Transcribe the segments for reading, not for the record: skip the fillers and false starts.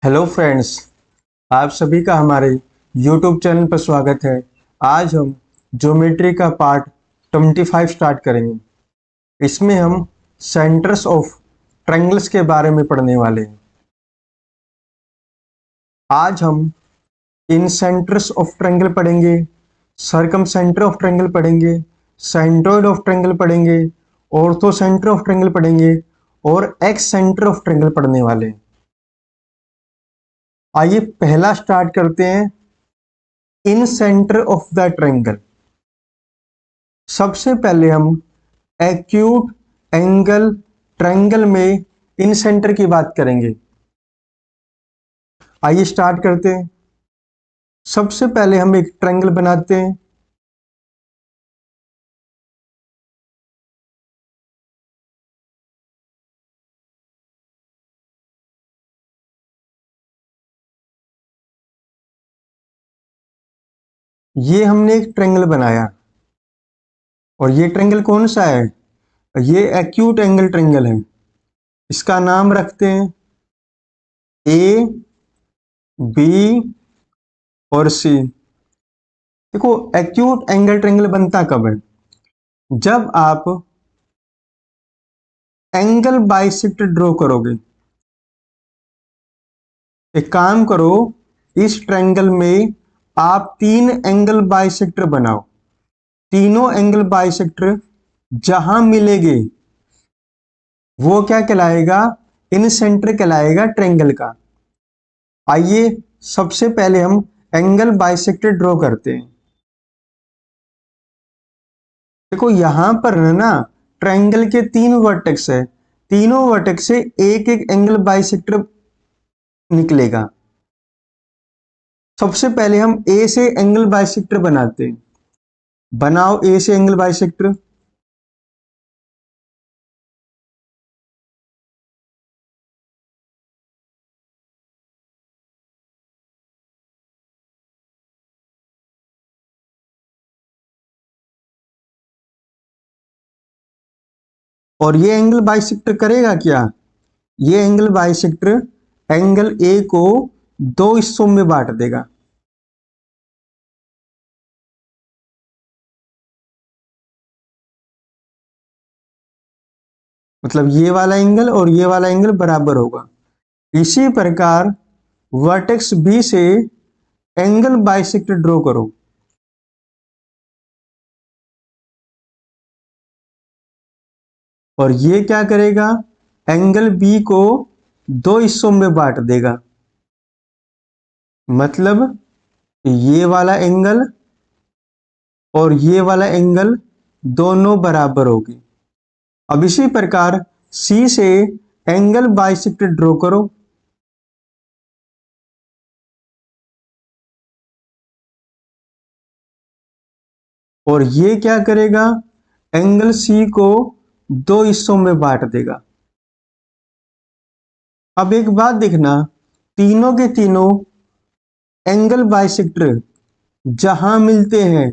Hello friends, आप सभी का हमारे YouTube चैनल पर स्वागत है। आज हम ज्योमेट्री का पार्ट 25 स्टार्ट करेंगे। इसमें हम सेंटर्स ऑफ ट्रायंगल्स के बारे में पढ़ने वाले हैं। आज हम इन सेंटर्स ऑफ ट्रायंगल पढ़ेंगे, सर्कम सेंटर ऑफ ट्रायंगल पढ़ेंगे, सेंट्रोइड ऑफ ट्रायंगल पढ़ेंगे, ऑर्थो सेंटर ऑफ ट्रायंगल पढ़ेंगे और एक्स सेंटर ऑफ ट्रायंगल पढ़ने वाले हैं। आइए पहला स्टार्ट करते हैं, इन सेंटर ऑफ द ट्रायंगल। सबसे पहले हम एक्यूट एंगल ट्रायंगल में इन सेंटर की बात करेंगे। आइए स्टार्ट करते हैं। सबसे पहले हम एक ट्रायंगल बनाते हैं। ये हमने एक ट्रायंगल बनाया और ये ट्रायंगल कौन सा है? ये एक्यूट एंगल ट्रायंगल है। इसका नाम रखते हैं ए, बी और सी। देखो, एक्यूट एंगल ट्रायंगल बनता कब है? जब आप एंगल बाइसेक्टर ड्रॉ करोगे। एक काम करो, इस ट्रायंगल में आप 3 एंगल बाइसेक्टर बनाओ। तीनों एंगल बाइसेक्टर जहां मिलेंगे वो क्या कहलाएगा? इन सेंटर कहलाएगा ट्रायंगल का। आइए सबसे पहले हम एंगल बाइसेक्टर ड्रॉ करते हैं। देखो यहां पर ना ट्रायंगल के 3 वर्टेक्स है। तीनों वर्टेक्स से एक एक एंगल बाइसेक्टर निकलेगा। सबसे पहले हम ए से एंगल बाइसेक्टर बनाते हैं। बनाओ ए से एंगल बाइसेक्टर। और ये एंगल बाइसेक्टर करेगा क्या? ये एंगल बाइसेक्टर एंगल ए को 2 हिस्सों में बांट देगा। मतलब ये वाला एंगल और ये वाला एंगल बराबर होगा। इसी प्रकार वर्टेक्स बी से एंगल बाइसेक्टर ड्रॉ करो। और ये क्या करेगा? एंगल बी को 2 हिस्सों में बांट देगा। मतलब ये वाला एंगल और ये वाला एंगल दोनों बराबर होगी। अब इसी प्रकार सी से एंगल बाइसेक्टर ड्रॉ करो। और ये क्या करेगा? एंगल सी को 2 हिस्सों में बांट देगा। अब एक बात देखना, तीनों के तीनों एंगल बाइसेक्टर जहां मिलते हैं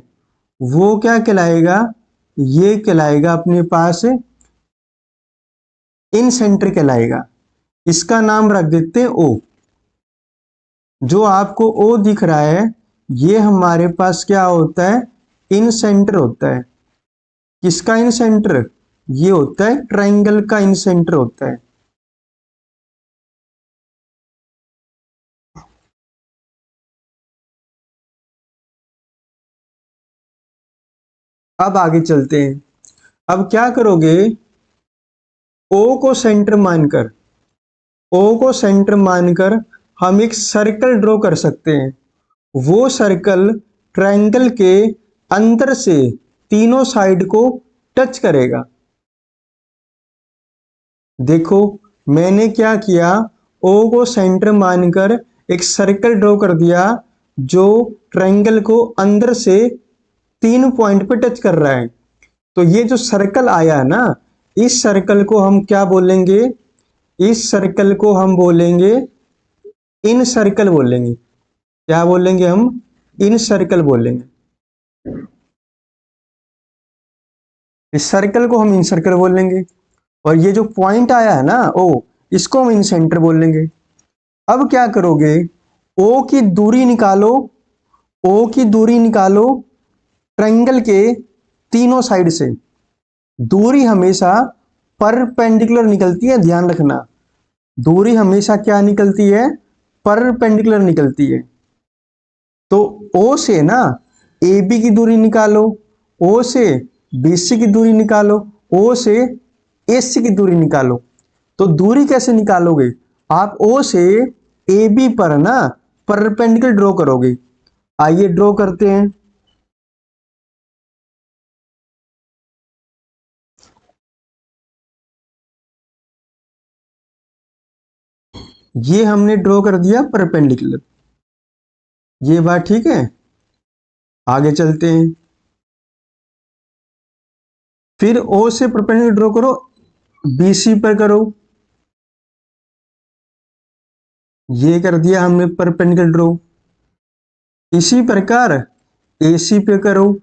वो क्या कहलाएगा? ये कहलाएगा अपने पास इन सेंटर कहलाएगा। इसका नाम रख देते हैं ओ। जो आपको ओ दिख रहा है ये हमारे पास क्या होता है? इन सेंटर होता है। किसका इन सेंटर? ये होता है ट्रायंगल का इन सेंटर होता है। अब आगे चलते हैं। अब क्या करोगे, ओ को सेंटर मानकर, ओ को सेंटर मानकर हम एक सर्कल ड्रॉ कर सकते हैं। वो सर्कल ट्रायंगल के अंदर से तीनों साइड को टच करेगा। देखो मैंने क्या किया, ओ को सेंटर मानकर एक सर्कल ड्रॉ कर दिया जो ट्रायंगल को अंदर से तीन पॉइंट पे टच कर रहा है। तो ये जो सर्कल आया है ना, इस सर्कल को हम क्या बोलेंगे, इस सर्कल को हम बोलेंगे इन सर्कल बोलेंगे। क्या बोलेंगे हम, इन सर्कल बोलेंगे। इस सर्कल को हम इन सर्कल बोलेंगे। और ये जो पॉइंट आया है ना ओ, इसको हम इन सेंटर बोलेंगे। अब क्या करोगे, ओ की दूरी निकालो, ओ की दूरी निकालो ट्रायंगल के तीनों साइड से। दूरी हमेशा परपेंडिकुलर निकलती है, ध्यान रखना। दूरी हमेशा क्या निकलती है, परपेंडिकुलर निकलती है। तो ओ से ना ए बी की दूरी निकालो, ओ से बी सी की दूरी निकालो, ओ से ए सी की दूरी निकालो। तो दूरी कैसे निकालोगे, आप ओ से ए बी पर ना परपेंडिकुलर ड्रॉ करोगे। आइए ड्रॉ करते हैं। ये हमने ड्रॉ कर दिया परपेंडिकुलर। ये बात ठीक है। आगे चलते हैं। फिर ओ से परपेंडिकुलर ड्रॉ करो, बी सी पर करो। ये कर दिया हमने परपेंडिकुलर ड्रॉ। इसी प्रकार ए सी पे करो।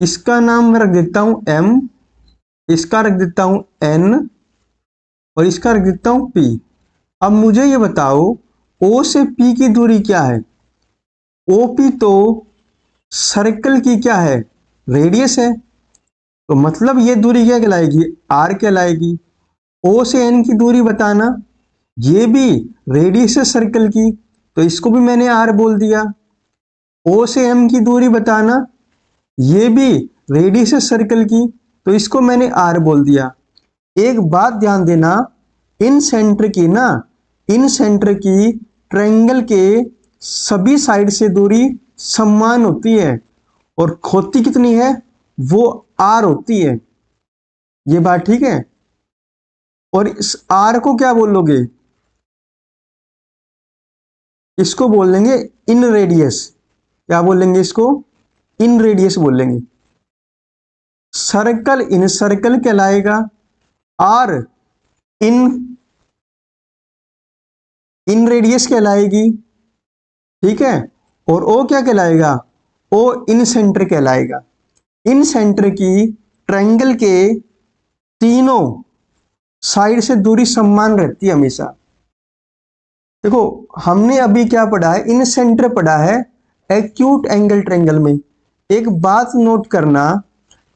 इसका नाम मैं रख देता हूं एम, इसका रख देता हूं एन, और इसका रख देता हूं पी। अब मुझे ये बताओ, ओ से पी की दूरी क्या है। ओपी तो सर्कल की क्या है, रेडियस है। तो मतलब ये दूरी क्या कहलाएगी, आर कहलाएगी। ओ से एन की दूरी बताना, ये भी रेडियस है सर्कल की, तो इसको भी मैंने आर बोल दिया। ओ से एम की दूरी बताना, ये भी रेडियस है सर्कल की, तो इसको मैंने आर बोल दिया। एक बात ध्यान देना, इन सेंटर की ना, इन सेंटर की ट्रायंगल के सभी साइड से दूरी समान होती है, और होती कितनी है, वो आर होती है। ये बात ठीक है। और इस आर को क्या बोलोगे, इसको बोलेंगे इन रेडियस। क्या बोलेंगे इसको, इन रेडियस बोलेंगे। सर्कल इन सर्कल कहलाएगा, आर इन इन रेडियस कहलाएगी। ठीक है। और ओ क्या कहलाएगा, ओ इन सेंटर कहलाएगा। इन सेंटर की ट्रायंगल के तीनों साइड से दूरी समान रहती है हमेशा। देखो हमने अभी क्या पढ़ा है, इन सेंटर पढ़ा है एक्यूट एंगल ट्रायंगल में। एक बात नोट करना,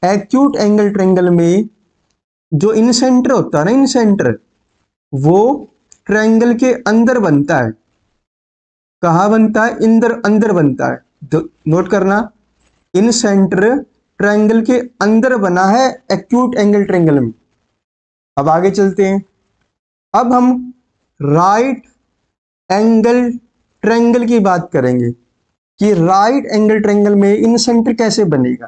एक्यूट एंगल ट्रायंगल में जो इन सेंटर होता है ना, इन सेंटर वो ट्रायंगल के अंदर बनता है। कहाँ बनता है, अंदर अंदर बनता है। तो नोट करना, इन सेंटर ट्रायंगल के अंदर बना है एक्यूट एंगल ट्रायंगल में। अब आगे चलते हैं। अब हम राइट एंगल ट्रायंगल की बात करेंगे कि राइट एंगल ट्रायंगल में इन सेंटर कैसे बनेगा।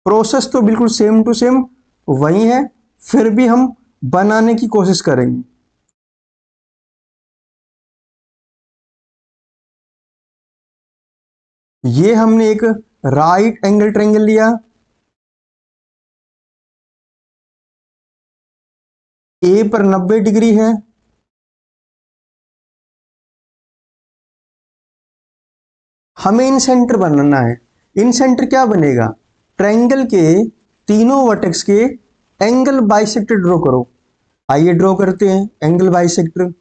प्रोसेस तो बिल्कुल सेम टू सेम वही है, फिर भी हम बनाने की कोशिश करेंगे। ये हमने एक राइट एंगल ट्रायंगल लिया, ए पर 90 डिग्री है। हमें इन सेंटर बनाना है। इन सेंटर क्या बनेगा, ट्रायंगल के तीनों वर्टेक्स के एंगल बाइसेक्टर ड्रॉ करो। आइए ड्रॉ करते हैं एंगल बाइसेक्टर।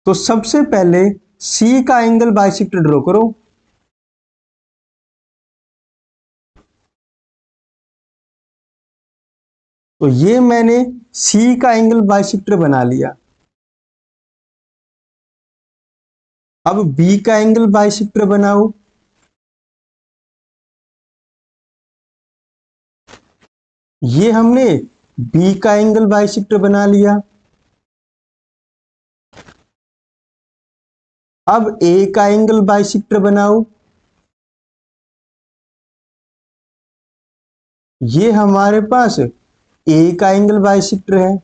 तो सबसे पहले सी का एंगल बाइसेक्टर ड्रॉ करो। तो ये मैंने सी का एंगल बाइसेक्टर बना लिया। अब बी का एंगल बाइसेक्टर बनाओ। ये हमने बी का एंगल बाइसेक्टर बना लिया। अब ए का एंगल बाइसेक्टर बनाओ। ये हमारे पास ए का एंगल बाइसेक्टर है।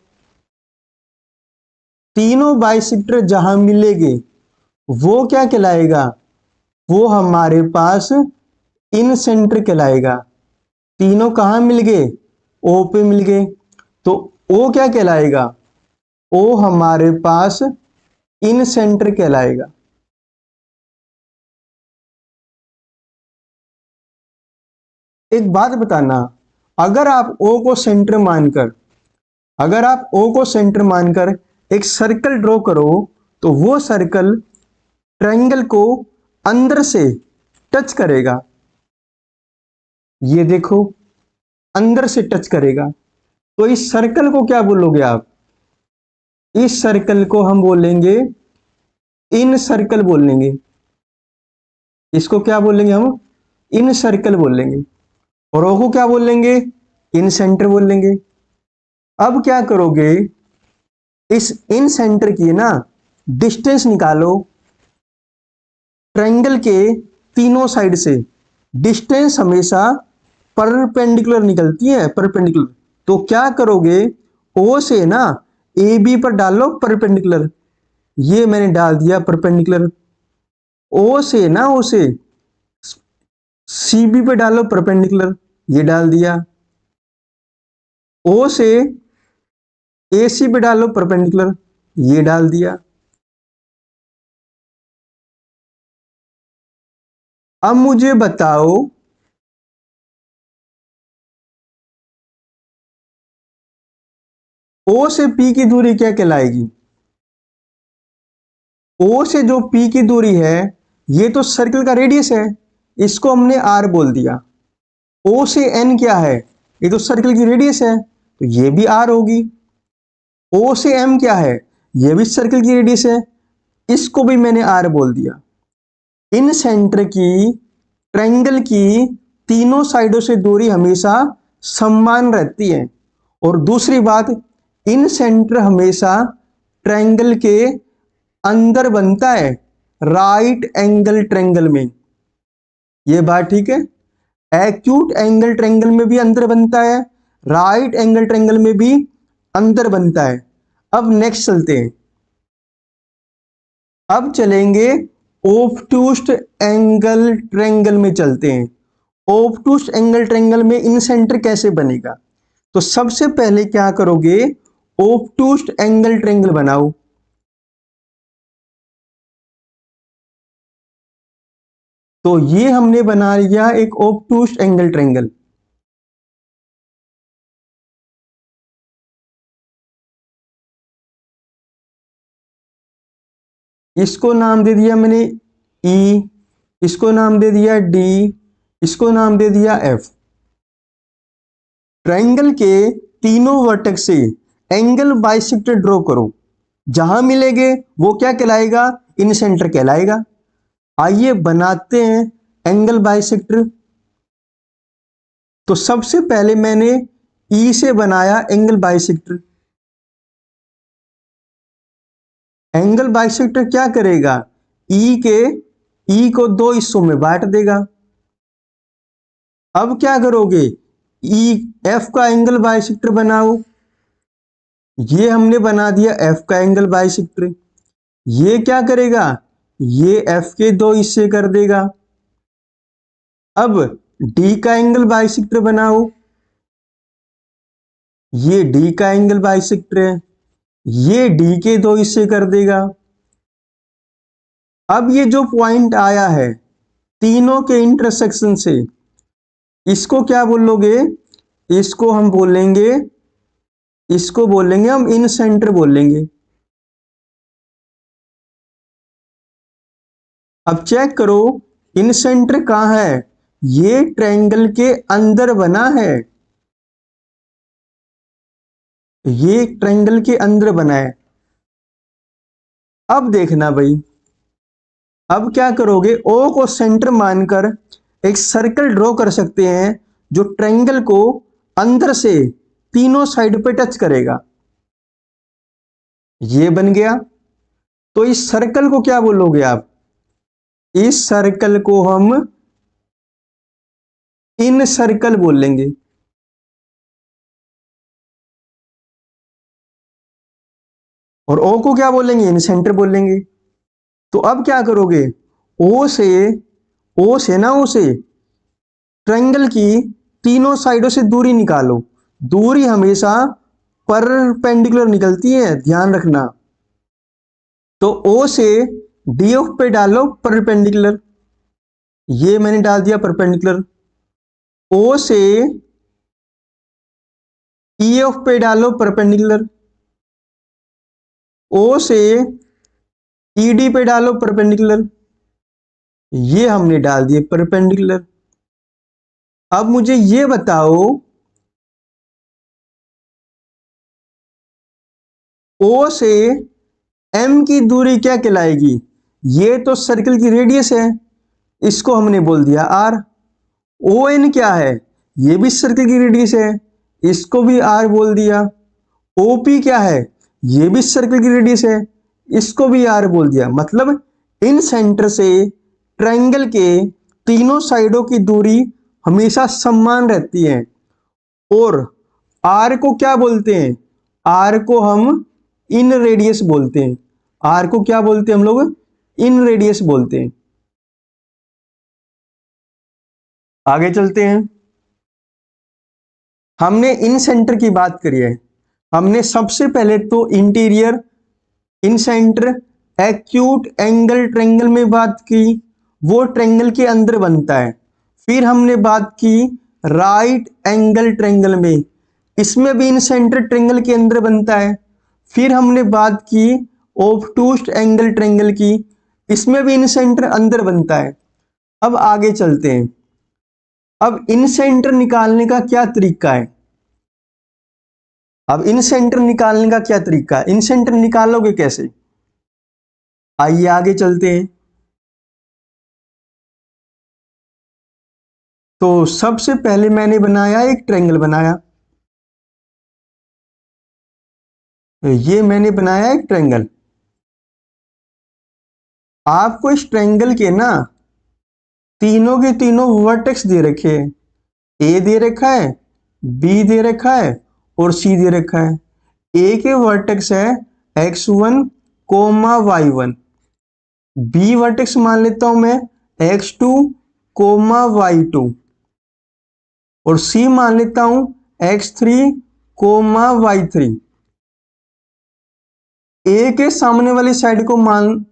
तीनों बाइसेक्टर जहां मिलेंगे वो क्या कहलाएगा? वो हमारे पास इन सेंटर कहलाएगा। तीनों कहां मिल गए? ओ पे मिल गए, तो ओ क्या कहलाएगा? ओ हमारे पास इन सेंटर कहलाएगा। एक बात बताना, अगर आप ओ को सेंटर मानकर अगर आप ओ को सेंटर मानकर एक सर्कल ड्रॉ करो, तो वो सर्कल ट्रायंगल को अंदर से टच करेगा। ये देखो, अंदर से टच करेगा। तो इस सर्कल को क्या बोलोगे आप? इस सर्कल को हम बोलेंगे इन सर्कल बोलेंगे। इसको क्या बोलेंगे हम? इन सर्कल बोलेंगे। और ओ को क्या बोलेंगे? इन सेंटर बोलेंगे। अब क्या करोगे? इस इन सेंटर की ना डिस्टेंस निकालो ट्रायंगल के तीनों साइड से। डिस्टेंस हमेशा परपेंडिकुलर निकलती है, परपेंडिकुलर। तो क्या करोगे? ओ से ना ए बी पर डालो परपेंडिकुलर। ये मैंने डाल दिया परपेंडिकुलर। ओ से ना ओ से सी बी पे डालो परपेंडिकुलर। ये डाल दिया। ओ से ए सी पे डालो परपेंडिकुलर। ये डाल दिया। अब मुझे बताओ, ओ से पी की दूरी क्या कहलाएगी? ओ से जो पी की दूरी है, ये तो सर्कल का रेडियस है, इसको हमने आर बोल दिया। ओ से एन क्या है? ये तो सर्कल की रेडियस है, तो ये भी आर होगी। ओ से एम क्या है? ये भी सर्कल की रेडियस है, इसको भी मैंने आर बोल दिया। इन सेंटर की ट्रायंगल की तीनों साइडों से दूरी हमेशा समान रहती है। और दूसरी बात, इन सेंटर हमेशा ट्रायंगल के अंदर बनता है, राइट एंगल ट्रायंगल में। ये बात ठीक है। एक्यूट एंगल ट्रायंगल में भी अंदर बनता है, राइट एंगल ट्रायंगल में भी अंदर बनता है। अब नेक्स्ट चलते हैं। अब चलेंगे ऑब्टूस्ट एंगल ट्रायंगल में चलते हैं। ऑब्टूस्ट एंगल ट्रायंगल में इन सेंटर कैसे बनेगा? तो सबसे पहले क्या करोगे? ऑब्टूस्ट एंगल ट्रायंगल बनाओ। तो ये हमने बना लिया एक ऑब्टूस्ट एंगल ट्रायंगल। इसको नाम दे दिया मैंने ई, इसको नाम दे दिया डी, इसको नाम दे दिया एफ। ट्रायंगल के तीनों वर्टेक्स से एंगल बाइसेक्टर ड्रॉ करो। जहां मिलेंगे वो क्या कहलाएगा? इन सेंटर कहलाएगा। आइए बनाते हैं एंगल बाइसेक्टर। तो सबसे पहले मैंने ई से बनाया एंगल बाइसेक्टर। एंगल बाइसेक्टर क्या करेगा? ई को दो हिस्सों में बांट देगा। अब क्या करोगे? ई एफ का एंगल बाइसेक्टर बनाओ। ये हमने बना दिया एफ का एंगल बाइसेक्टर। ये क्या करेगा? ये एफ के दो हिस्से कर देगा। अब डी का एंगल बाइसेक्टर बनाओ। ये डी का एंगल बाइसेक्टर है, ये डी के दो हिस्से कर देगा। अब ये जो पॉइंट आया है तीनों के इंटरसेक्शन से, इसको क्या बोलोगे? इसको हम बोलेंगे, इसको बोलेंगे हम इन सेंटर बोलेंगे। अब चेक करो, इन सेंटर कहां है? ये ट्रायंगल के अंदर बना है, ये ट्रायंगल के अंदर बना है। अब देखना भाई, अब क्या करोगे, ओ को सेंटर मानकर एक सर्कल ड्रॉ कर सकते हैं जो ट्रायंगल को अंदर से तीनों साइड पे टच करेगा। ये बन गया। तो इस सर्कल को क्या बोलोगे आप? इस सर्कल को हम इन सर्कल बोलेंगे। और ओ को क्या बोलेंगे? इन सेंटर बोलेंगे। तो अब क्या करोगे, ओ से ओ से ट्रायंगल की तीनों साइडों से दूरी निकालो। दूरी हमेशा परपेंडिकुलर निकलती है, ध्यान रखना। तो ओ से डी ऑफ पे डालो परपेंडिकुलर, ये मैंने डाल दिया परपेंडिकुलर। ओ से ई ऑफ पे डालो परपेंडिकुलर, ओ से ई डी पे डालो परपेंडिकुलर, ये हमने डाल दिए परपेंडिकुलर। अब मुझे ये बताओ, ओ से एम की दूरी क्या कहलाएगी? ये तो सर्कल की रेडियस है, इसको हमने बोल दिया आर। ओ एन क्या है? ये भी सर्कल की रेडियस है, इसको भी आर बोल दिया। ओपी क्या है? ये भी सर्कल की रेडियस है, इसको भी आर बोल दिया। मतलब इन सेंटर से ट्रायंगल के तीनों साइडों की दूरी हमेशा समान रहती है। और आर को क्या बोलते हैं? आर को हम इन रेडियस बोलते हैं। आर को क्या बोलते हैं हम लोग? इन रेडियस बोलते हैं। आगे चलते हैं। हमने इन सेंटर की बात करी है। हमने सबसे पहले तो इंटीरियर इन सेंटर एक्यूट एंगल ट्रायंगल में बात की, वो ट्रायंगल के अंदर बनता है। फिर हमने बात की राइट एंगल ट्रायंगल में, इसमें भी इन सेंटर ट्रायंगल के अंदर बनता है। फिर हमने बात की ऑब्टूज एंगल ट्रायंगल की, इसमें भी इन सेंटर अंदर बनता है। अब आगे चलते हैं। अब इन सेंटर निकालने का क्या तरीका है? अब इन सेंटर निकालने का क्या तरीका है? इन सेंटर निकालोगे कैसे? आइए आगे चलते हैं। तो सबसे पहले मैंने बनाया एक ट्रायंगल बनाया। ये मैंने बनाया एक ट्रायंगल। आपको इस ट्रायंगल के ना तीनों के तीनों वर्टेक्स दे रखे हैं। ए दे रखा है, बी दे रखा है और सी दे रखा है। ए के वर्टेक्स है x1 coma y1, B vertex मान लेता हूं मैं x2 कोमा y2 और सी मान लेता हूं x3 कोमा y3। ए के सामने वाली साइड को मान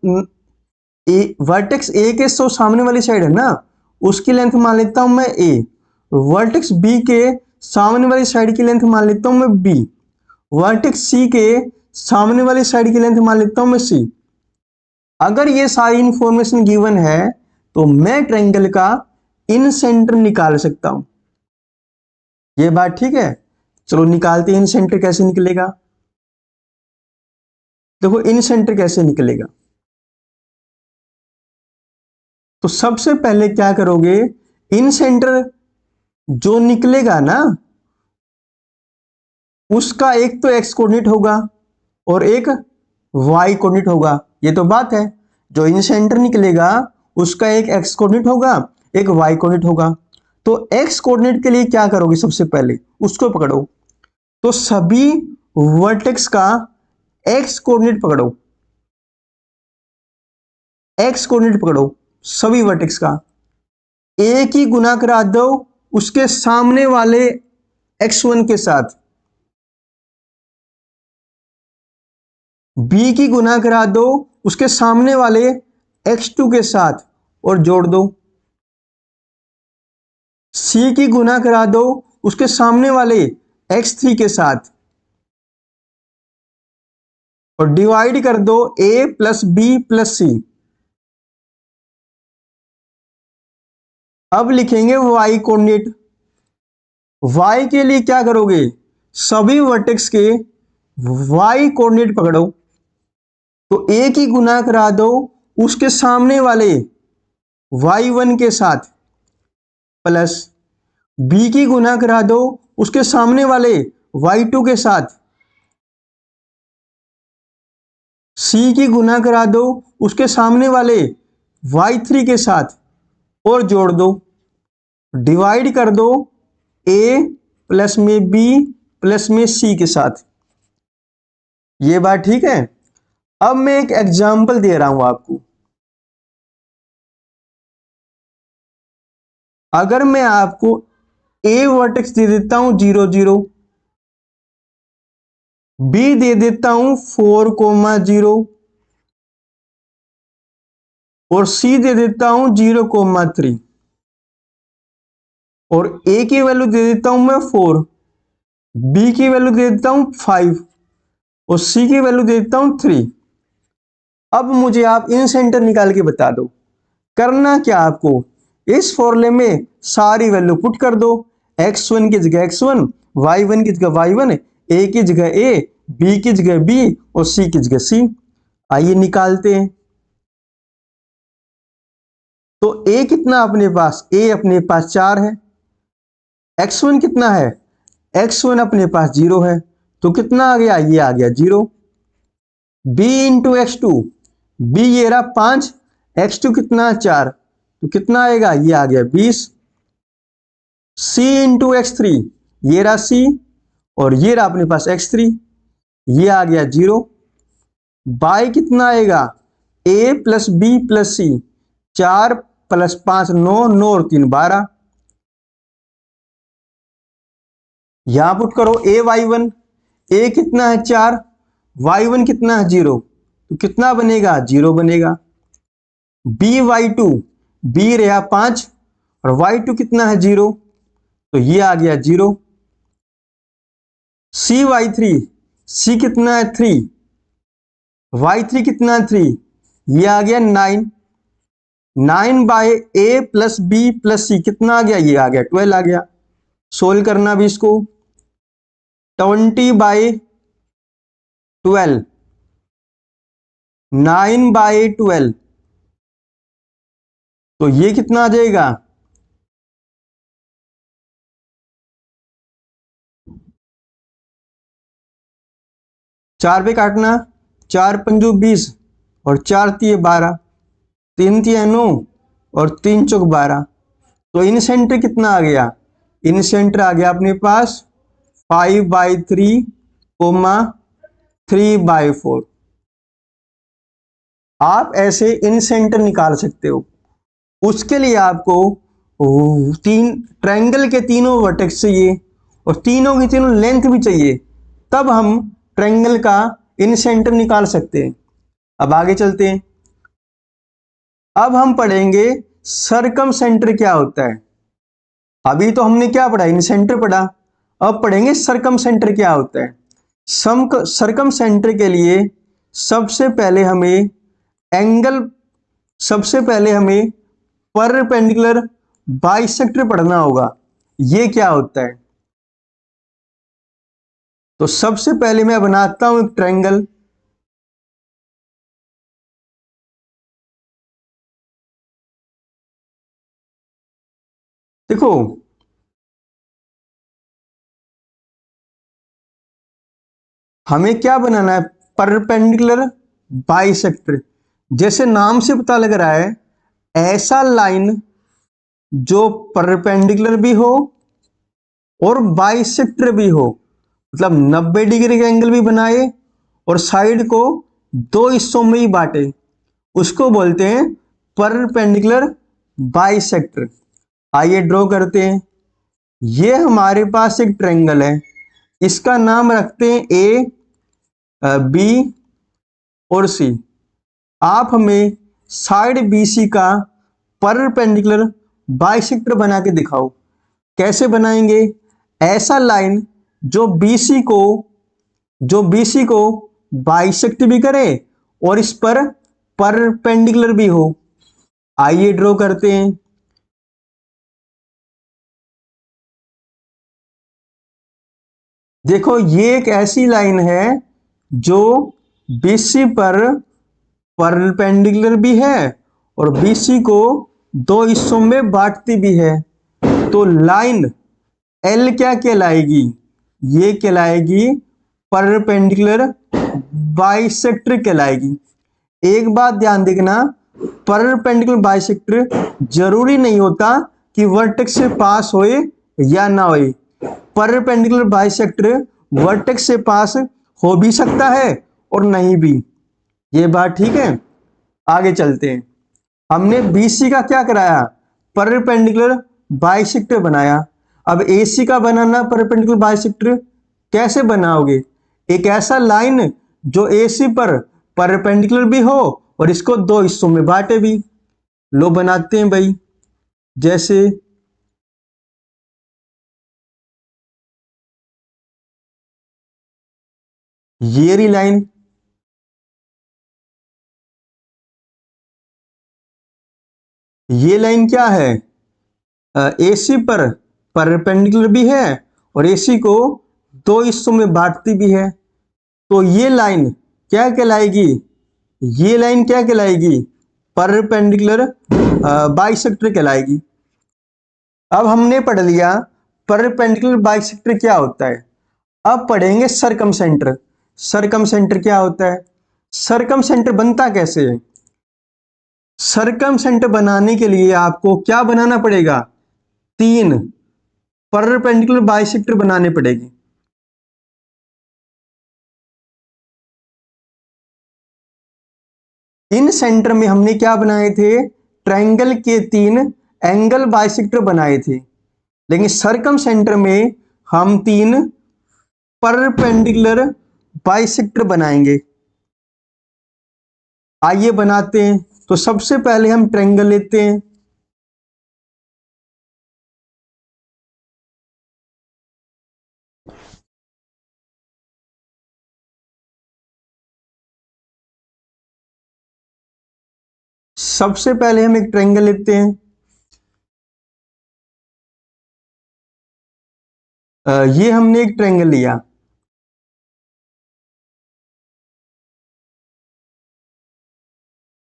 ए, वर्टेक्स ए के सो सामने वाली साइड है ना, उसकी लेंथ मान लेता हूं मैं ए। वर्टेक्स बी के सामने वाली साइड की लेंथ मान लेता हूं मैं बी। वर्टेक्स सी के सामने वाली साइड की लेंथ मान लेता हूं मैं सी। अगर ये सारी इंफॉर्मेशन गिवन है तो मैं ट्रायंगल का इन सेंटर निकाल सकता हूं। ये बात ठीक है? चलो निकालते हैं इन सेंटर कैसे निकलेगा। देखो इन सेंटर कैसे निकलेगा। तो सबसे पहले क्या करोगे, इन सेंटर जो निकलेगा ना उसका एक तो एक्स कोऑर्डिनेट होगा और एक वाई कोऑर्डिनेट होगा। ये तो बात है। जो इन सेंटर निकलेगा उसका एक एक्स कोऑर्डिनेट होगा, एक वाई कोऑर्डिनेट होगा। तो एक्स कोऑर्डिनेट के लिए क्या करोगे, सबसे पहले उसको पकड़ो। तो सभी वर्टेक्स का एक्स कोऑर्डिनेट पकड़ो, एक्स कोऑर्डिनेट पकड़ो सभी वर्टेक्स का। ए की गुना करा दो उसके सामने वाले x1 के साथ, बी की गुना करा दो उसके सामने वाले x2 के साथ और जोड़ दो। सी की गुना करा दो उसके सामने वाले x3 के साथ और डिवाइड कर दो a प्लस बी प्लस सी। अब लिखेंगे y कोऑर्डिनेट। y के लिए क्या करोगे, सभी वर्टेक्स के y कोऑर्डिनेट पकड़ो। तो a की गुना करा दो उसके सामने वाले y1 के साथ प्लस b की गुना करा दो उसके सामने वाले y2 के साथ, c की गुना करा दो उसके सामने वाले y3 के साथ और जोड़ दो, डिवाइड कर दो a प्लस में b प्लस में c के साथ। ये बात ठीक है। अब मैं एक एग्जाम्पल दे रहा हूं आपको। अगर मैं आपको a वर्टेक्स दे देता हूं 0 0, b दे देता हूं 4,0 और c दे देता हूं 0,3 और a की वैल्यू दे देता हूं मैं 4, b की वैल्यू दे देता हूं 5 और c की वैल्यू दे देता हूं 3। अब मुझे आप इन सेंटर निकाल के बता दो। करना क्या आपको, इस फॉर्मूले में सारी वैल्यू पुट कर दो, x1 की जगह x1, y1 की जगह y1, a की जगह a, b की जगह b और c की जगह c। आइए निकालते हैं। तो a कितना अपने पास, a अपने पास 4 है, x1 कितना है, x1 अपने पास 0 है, तो कितना आ गया, ये आ गया 0। b इंटू x2, b ये रहा 5, x2 कितना 4, तो कितना आएगा, ये आ गया 20। c इंटू x3, ये रहा c और ये रहा अपने पास x3, ये आ गया 0। बाय कितना आएगा, a plus b plus c, 4 plus 5 9, 9 और 3 12। यहां पुट करो a y1, a कितना है 4, y1 कितना है 0, तो कितना बनेगा 0 बनेगा। b y2, b रहा 5 और y2 कितना है 0, तो ये आ गया 0। c y3, c कितना है 3, y3 कितना है 3, ये आ गया 9। 9 by a plus b plus c कितना आ गया, ये आ गया 12 आ गया। सोल्व करना भी इसको, 20 बाय 12, 9 बाय 12, तो ये कितना आ जाएगा, चार पे काटना, 4 पंजू 20 और 4 तिये 12, 3 तिये 9 और 3 चौक 12, तो इन सेंटर कितना आ गया, इन सेंटर आ गया अपने पास 5/3, 3/4। आप ऐसे इन सेंटर निकाल सकते हो। उसके लिए आपको तीन ट्रायंगल के तीनों वर्टेक्स चाहिए और तीनों की तीनों लेंथ भी चाहिए, तब हम ट्रायंगल का इन सेंटर निकाल सकते हैं। अब आगे चलते हैं। अब हम पढ़ेंगे सरकम सेंटर क्या होता है। अभी तो हमने क्या पढ़ा, इन सेंटर पढ़ा, अब पढ़ेंगे सरकम सेंटर क्या होता है। सरकम सेंटर के लिए सबसे पहले हमें परपेंडिकुलर बाइसेक्टर पढ़ना होगा। ये क्या होता है, तो सबसे पहले मैं बनाता हूं एक ट्रायंगल। देखो हमें क्या बनाना है, परपेंडिकुलर बाइसेक्टर। जैसे नाम से पता लग रहा है, ऐसा लाइन जो परपेंडिकुलर भी हो और बाइसेक्टर भी हो, मतलब 90 डिग्री का एंगल भी बनाए और साइड को दो हिस्सों में ही बांटे, उसको बोलते हैं परपेंडिकुलर बाइसेक्टर। आइए ड्रॉ करते हैं। ये हमारे पास एक ट्रायंगल है, इसका नाम रखते हैं ए, बी और सी। आप हमें साइड BC का परपेंडिकुलर बाइसेक्टर बना के दिखाओ। कैसे बनाएंगे, ऐसा लाइन जो BC को बाइसेक्ट भी करे और इस पर परपेंडिकुलर भी हो। आइए ड्रॉ करते हैं। देखो ये एक ऐसी लाइन है जो BC पर परपेंडिकुलर भी है और बीसी को दो हिस्सों में बांटती भी है। तो लाइन एल क्या कहलाएगी? ये कहलाएगी परपेंडिकुलर बाइसेक्टर कहलाएगी। एक बात ध्यान देखना, परपेंडिकुलर बाइसेक्टर जरूरी नहीं होता कि वर्टेक्स से पास होए या ना होए। परपेंडिकुलर बाइसेक्टर वर्टेक्स से पास हो भी सकता है और नहीं भी। ये बात ठीक है। आगे चलते हैं। हमने बीसी का क्या कराया? परपेंडिकुलर बाइसेक्टर बनाया। अब एसी का बनाना परपेंडिकुलर बाइसेक्टर कैसे बनाओगे? एक ऐसा लाइन जो एसी पर परपेंडिकुलर भी हो और इसको दो हिस्सों में बांटे भी। लो बनाते हैं भाई। जैसे ये रही लाइन, ये लाइन क्या है? एसी पर परपेंडिकुलर भी है और एसी को दो हिस्सों में बांटती भी है। तो ये लाइन क्या कहलाएगी? ये लाइन क्या कहलाएगी? परपेंडिकुलर बाइसेक्टर कहलाएगी। अब हमने पढ़ लिया परपेंडिकुलर बाइसेक्टर क्या होता है। अब पढ़ेंगे सरकम सेंटर। सरकम सेंटर क्या होता है? सरकम सेंटर बनता कैसे है? सरकम सेंटर बनाने के लिए आपको क्या बनाना पड़ेगा? तीन परपेंडिकुलर बाइसेक्टर बनाने पड़ेगी। इन सेंटर में हमने क्या बनाए थे? ट्रायंगल के तीन एंगल बाइसेक्टर बनाए थे। लेकिन सरकम सेंटर में हम तीन परपेंडिकुलर बाइसेक्टर बनाएंगे। आइए बनाते हैं। तो सबसे पहले हम ट्रायंगल लेते हैं। सबसे पहले हम एक ट्रायंगल लेते हैं। ये हमने एक ट्रायंगल लिया।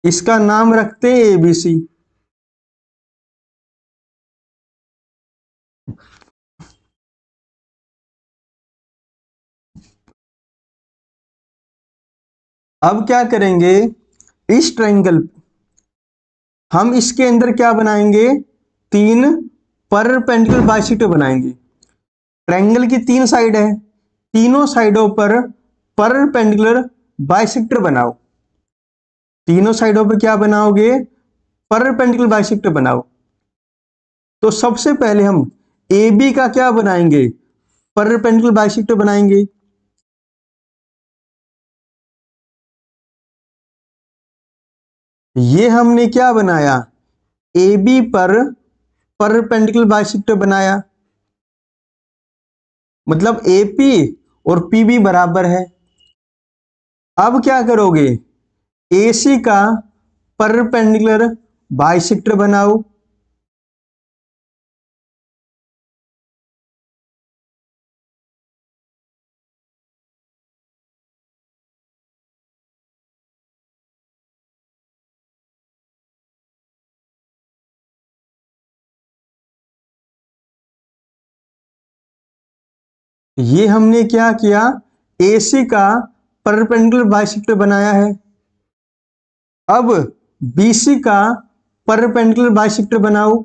इसका नाम रखते हैं एबीसी। अब क्या करेंगे? इस ट्रायंगल हम इसके अंदर क्या बनाएंगे? तीन परपेंडिकुलर बाइसेक्टर बनाएंगे। ट्रायंगल की तीन साइड है, तीनों साइडों पर परपेंडिकुलर बाइसेक्टर बनाओ। तीनों साइडों पर क्या बनाओगे? परपेंडिकुलर बाइसेक्टर बनाओ। तो सबसे पहले हम ए बी का क्या बनाएंगे? परपेंडिकुलर बाइसेक्टर बनाएंगे। ये हमने क्या बनाया? ए बी पर परपेंडिकुलर बाइसेक्टर बनाया। मतलब एपी और पीबी बराबर है। अब क्या करोगे? एसी का परपेंडिकुलर बाइसेक्टर बनाओ। ये हमने क्या किया? एसी का परपेंडिकुलर बाइसेक्टर बनाया है। अब बीसी का परपेंडिकुलर बाइसेक्टर बनाओ।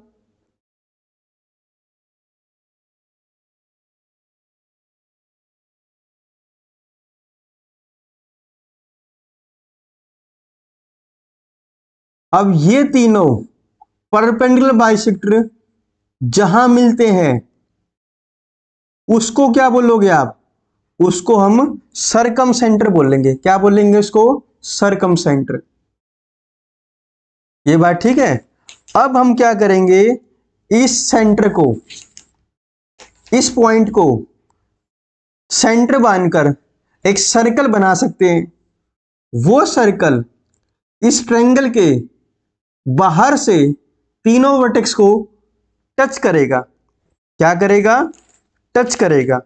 अब ये तीनों परपेंडिकुलर बाइसेक्टर जहां मिलते हैं उसको क्या बोलोगे आप? उसको हम सरकम सेंटर बोलेंगे। क्या बोलेंगे उसको? सरकम सेंटर। ये बात ठीक है। अब हम क्या करेंगे? इस सेंटर को, इस पॉइंट को सेंटर बांधकर एक सर्कल बना सकते हैं। वो सर्कल इस ट्रायंगल के बाहर से तीनों वर्टेक्स को टच करेगा। क्या करेगा? टच करेगा।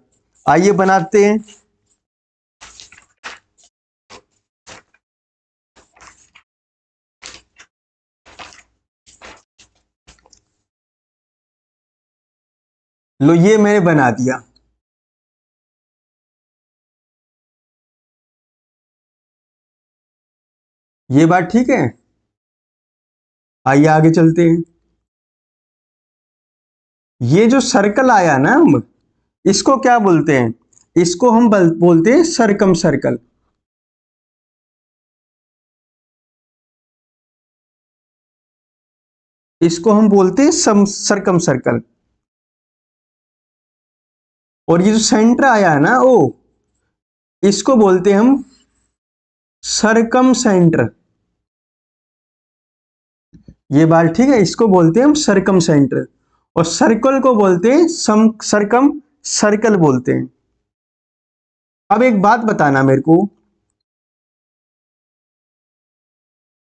आइए बनाते हैं। लो ये मैंने बना दिया। ये बात ठीक है। आइए आगे चलते हैं। ये जो सर्कल आया ना, हम इसको क्या बोलते हैं? इसको हम बोलते हैं सरकम सर्कल। इसको हम बोलते हैं सरकम सर्कल। और ये जो सेंटर आया है ना, ओ, इसको बोलते हैं हम सरकम सेंटर। ये बात ठीक है, इसको बोलते हैं हम सरकम सेंटर। और सर्कल को बोलते हैं सरकम सर्कल बोलते हैं। अब एक बात बताना मेरे को,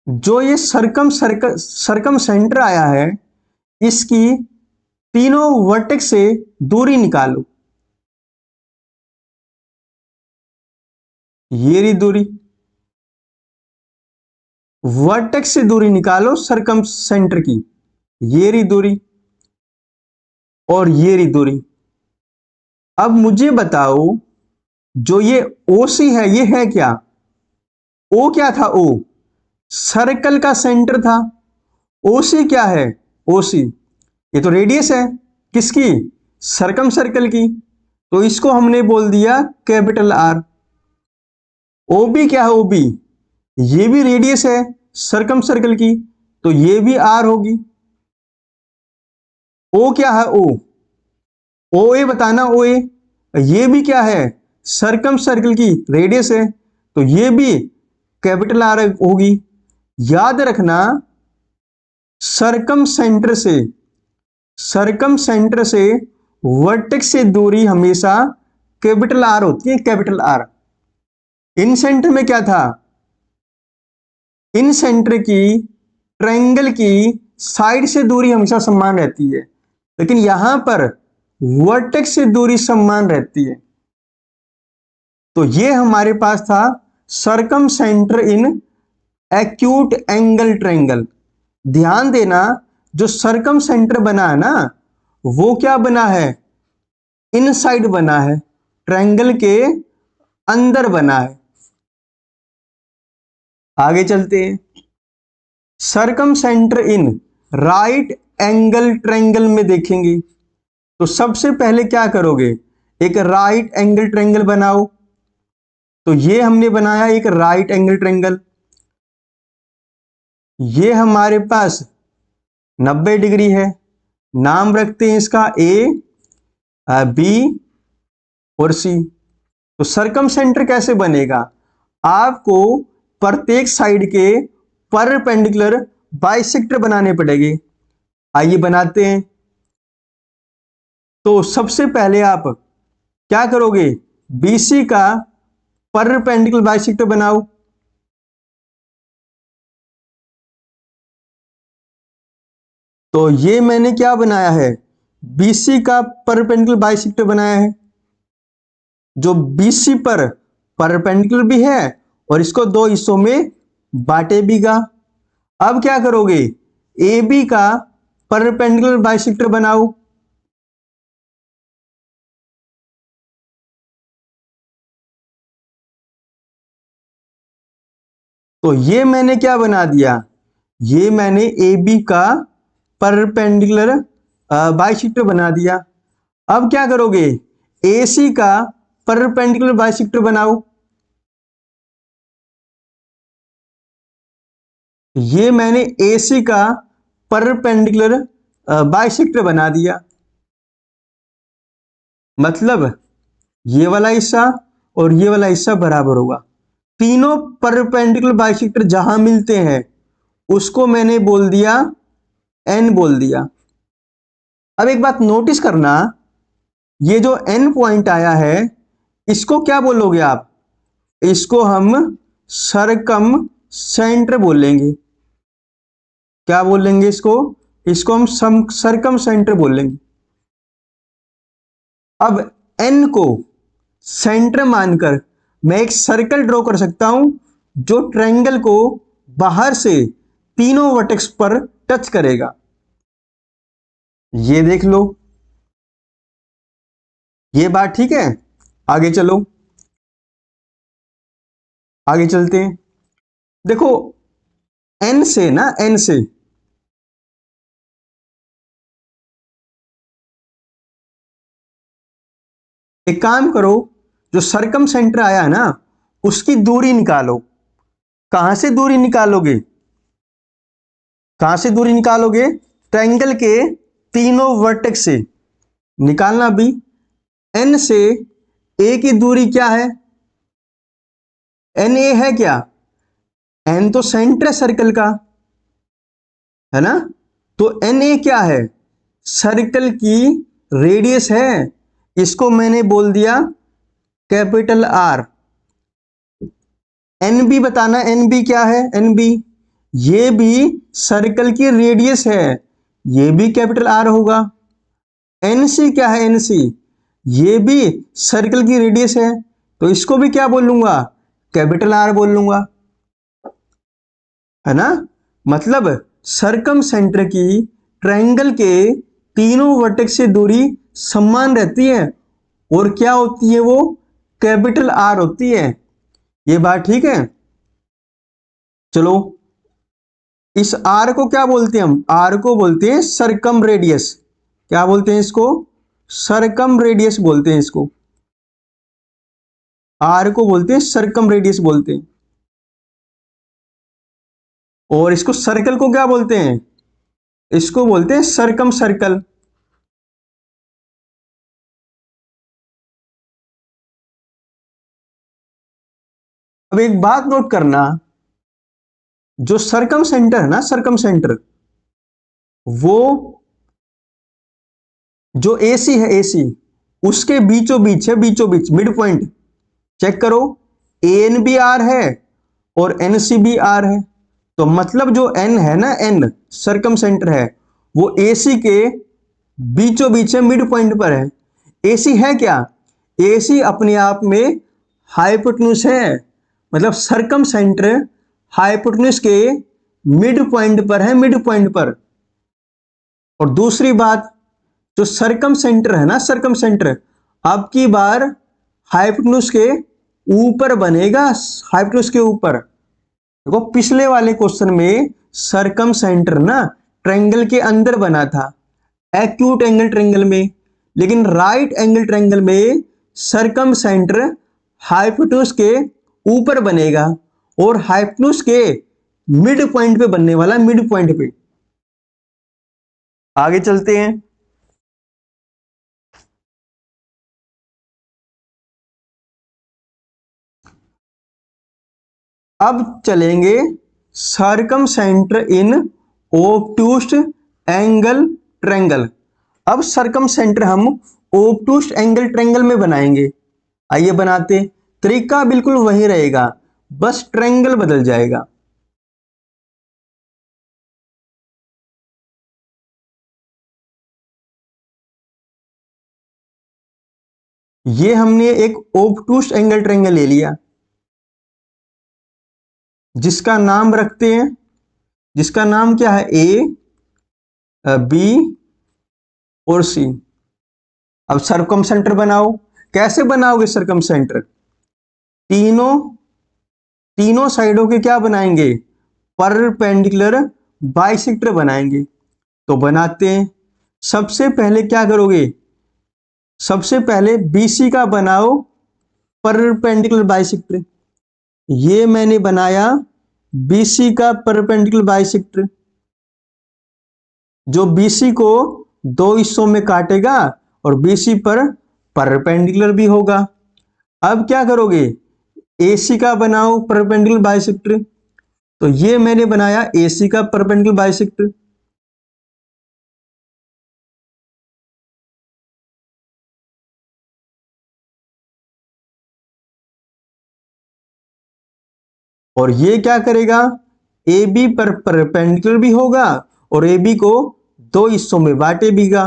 जो ये सरकम सेंटर आया है, इसकी तीनों वर्टेक्स से दूरी निकालो। ये रही दूरी, वर्टेक्स से दूरी निकालो सरकम सेंटर की। ये रही दूरी और ये रही दूरी। अब मुझे बताओ, जो ये ओसी है, ये है क्या? ओ क्या था? ओ सर्कल का सेंटर था। ओसी क्या है? ओसी ये तो रेडियस है। किसकी? सरकम सर्कल की। तो इसको हमने बोल दिया कैपिटल आर। ओबी क्या है? ओबी ये भी रेडियस है सरकम सर्कल की, तो ये भी आर होगी। ओ क्या है? ओ, ओ ए बताना। ओ ए ये भी क्या है? सरकम सर्कल की रेडियस है, तो ये भी कैपिटल आर होगी। याद रखना, सरकम सेंटर से वर्टेक्स से दूरी हमेशा कैपिटल आर होती है, कैपिटल आर। इन सेंटर में क्या था? इन सेंटर की ट्रायंगल की साइड से दूरी हमेशा समान रहती है, लेकिन यहां पर वर्टेक्स से दूरी समान रहती है। तो ये हमारे पास था circumcentre in acute angle triangle. ध्यान देना, जो सरकम सेंटर बना है ना, वो क्या बना है? इनसाइड बना है, ट्रायंगल के अंदर बना है। आगे चलते हैं। Circumcentre in right angle triangle में देखेंगे, तो सबसे पहले क्या करोगे? एक राइट एंगल ट्रायंगल बनाओ। तो ये हमने बनाया एक राइट एंगल ट्रायंगल। ये हमारे पास 90 डिग्री है। नाम रखते हैं इसका ए, बी और सी। तो सरकम सेंटर कैसे बनेगा? आपको प्रत्येक साइड के परपेंडिकुलर बाइसेक्टर बनाने पड़ेंगे। आइए बनाते हैं। तो सबसे पहले आप क्या करोगे? बीसी का परपेंडिकुलर बाइसेक्टर बनाओ। तो ये मैंने क्या बनाया है? बीसी का परपेंडिकुलर बाइसेक्टर बनाया है, जो बीसी पर परपेंडिकुलर भी है और इसको दो हिस्सों में बांटे भी गा। अब क्या करोगे? ए बी का परपेंडिकुलर बाइसेक्टर बनाओ। तो ये मैंने क्या बना दिया? ये मैंने ए बी का परपेंडिकुलर बाइसेक्टर बना दिया। अब क्या करोगे? ए सी का परपेंडिकुलर बाइसेक्टर बनाओ। ये मैंने ए सी का परपेंडिकुलर बाइसेक्टर बना दिया। मतलब ये वाला हिस्सा और ये वाला हिस्सा बराबर होगा। तीनों परपेंडिकुलर बाइसेक्टर जहां मिलते हैं उसको मैंने बोल दिया एन बोल दिया। अब एक बात नोटिस करना, ये जो एन पॉइंट आया है, इसको क्या बोलोगे आप? इसको हम सरकम सेंटर बोलेंगे। क्या बोलेंगे इसको? इसको हम सरकम सेंटर बोलेंगे। अब एन को सेंटर मानकर मैं एक सर्कल ड्रॉ कर सकता हूं, जो ट्रायंगल को बाहर से तीनों वर्टेक्स पर टच करेगा। ये देख लो, ये बात ठीक है। आगे चलो, आगे चलते हैं। देखो एन से ना, एन से एक काम करो, जो सरकम सेंटर आया है ना उसकी दूरी निकालो। कहां से दूरी निकालोगे? कहां से दूरी निकालोगे? ट्रायंगल के तीनों वर्टेक्स से निकालना। भी एन से ए की दूरी क्या है? एन ए है क्या? एन तो सेंटर है सर्कल का, है ना? तो एन ए क्या है? सर्कल की रेडियस है। इसको मैंने बोल दिया कैपिटल आर। एन बी बताना, एन बी क्या है? एन बी ये भी सर्कल की रेडियस है, ये भी कैपिटल आर होगा। एन सी क्या है? एन सी ये भी सर्कल की रेडियस है, तो इसको भी क्या बोल लूंगा? कैपिटल आर बोल लूंगा, है ना? मतलब सरकम सेंटर की ट्रायंगल के तीनों वर्टेक्स से दूरी समान रहती है, और क्या होती है वो? कैपिटल आर होती है। ये बात ठीक है। चलो, इस आर को क्या बोलते हैं? हम आर को बोलते हैं सरकम रेडियस। क्या बोलते हैं इसको? सरकम रेडियस बोलते हैं इसको। आर को बोलते हैं सरकम रेडियस बोलते हैं। और इसको सर्कल को क्या बोलते हैं? इसको बोलते हैं सरकम सर्कल। अब एक बात नोट करना, जो सरकम सेंटर है ना, सरकम सेंटर, वो जो एसी है, एसी उसके बीचों बीच है, बीचों बीच मिड पॉइंट। चेक करो, ए एन बी आर है और एन सी बी आर है। तो मतलब जो एन है ना, एन सरकम सेंटर है, वो एसी के बीचों बीच है, मिड पॉइंट पर है। एसी है क्या? एसी अपने आप में हाइपोटेन्यूज है। मतलब सरकम सेंटर हाइपोटेन्यूज के मिड पॉइंट पर है, मिड पॉइंट पर। और दूसरी बात, जो सरकम सेंटर है ना, सरकम सेंटर अब की बार हाइपोटेन्यूज के ऊपर बनेगा, हाइपोटेन्यूज के ऊपर। देखो पिछले वाले क्वेश्चन में सरकम सेंटर ना ट्रायंगल के अंदर बना था, एक्यूट एंगल ट्रायंगल में, लेकिन राइट एंगल ट्रायंगल में सरकम सेंटर हाइपोटेन्यूज के ऊपर बनेगा, और हाइपोटेन्यूज के मिड पॉइंट पे बनने वाला, मिड पॉइंट पे। आगे चलते हैं। अब चलेंगे सरकम सेंटर इन ओब्टूस एंगल ट्रायंगल। अब सरकम सेंटर हम ओब्टूस एंगल ट्रायंगल में बनाएंगे। आइए बनाते। तरीका बिल्कुल वही रहेगा, बस ट्रायंगल बदल जाएगा। ये हमने एक ओब्टूस एंगल ट्रायंगल ले लिया, जिसका नाम रखते हैं, जिसका नाम क्या है? ए, बी और सी। अब सरकम सेंटर बनाओ। कैसे बनाओगे सरकम सेंटर? तीनों तीनों साइडों के क्या बनाएंगे? परपेंडिकुलर बाइसेक्टर बनाएंगे। तो बनाते हैं। सबसे पहले क्या करोगे? सबसे पहले बीसी का बनाओ परपेंडिकुलर बाइसेक्टर। ये मैंने बनाया बीसी का परपेंडिकुलर बाइसेक्टर, जो बीसी को दो हिस्सों में काटेगा और बीसी पर परपेंडिकुलर भी होगा। अब क्या करोगे? एसी का बनाओ परपेंडिकुलर बाइसेक्टर। तो ये मैंने बनाया एसी का परपेंडिकुलर बाइसेक्टर। और ये क्या करेगा? ए बी पर परपेंडिकुलर भी होगा और ए बी को दो हिस्सों में बांटे बीगा।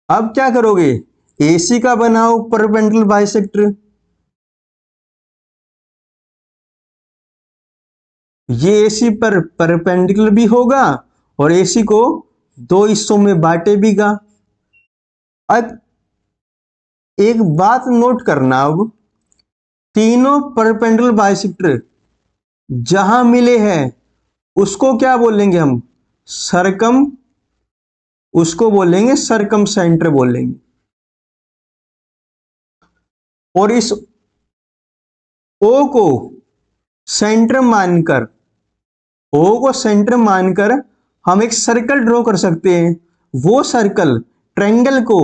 अब क्या करोगे? एसी का बनाओ परपेंडिकुलर बाइसेक्टर। ये एसी पर परपेंडिकुलर भी होगा और एसी को दो हिस्सों में बांटे बीगा। अब एक बात नोट करना, अब तीनों परपेंडिकुलर बाइसेक्टर जहां मिले हैं उसको क्या बोलेंगे हम? सरकम, उसको बोलेंगे सरकम सेंटर बोलेंगे। और इस ओ को सेंटर मानकर, ओ को सेंटर मानकर हम एक सर्कल ड्रॉ कर सकते हैं। वो सर्कल ट्रायंगल को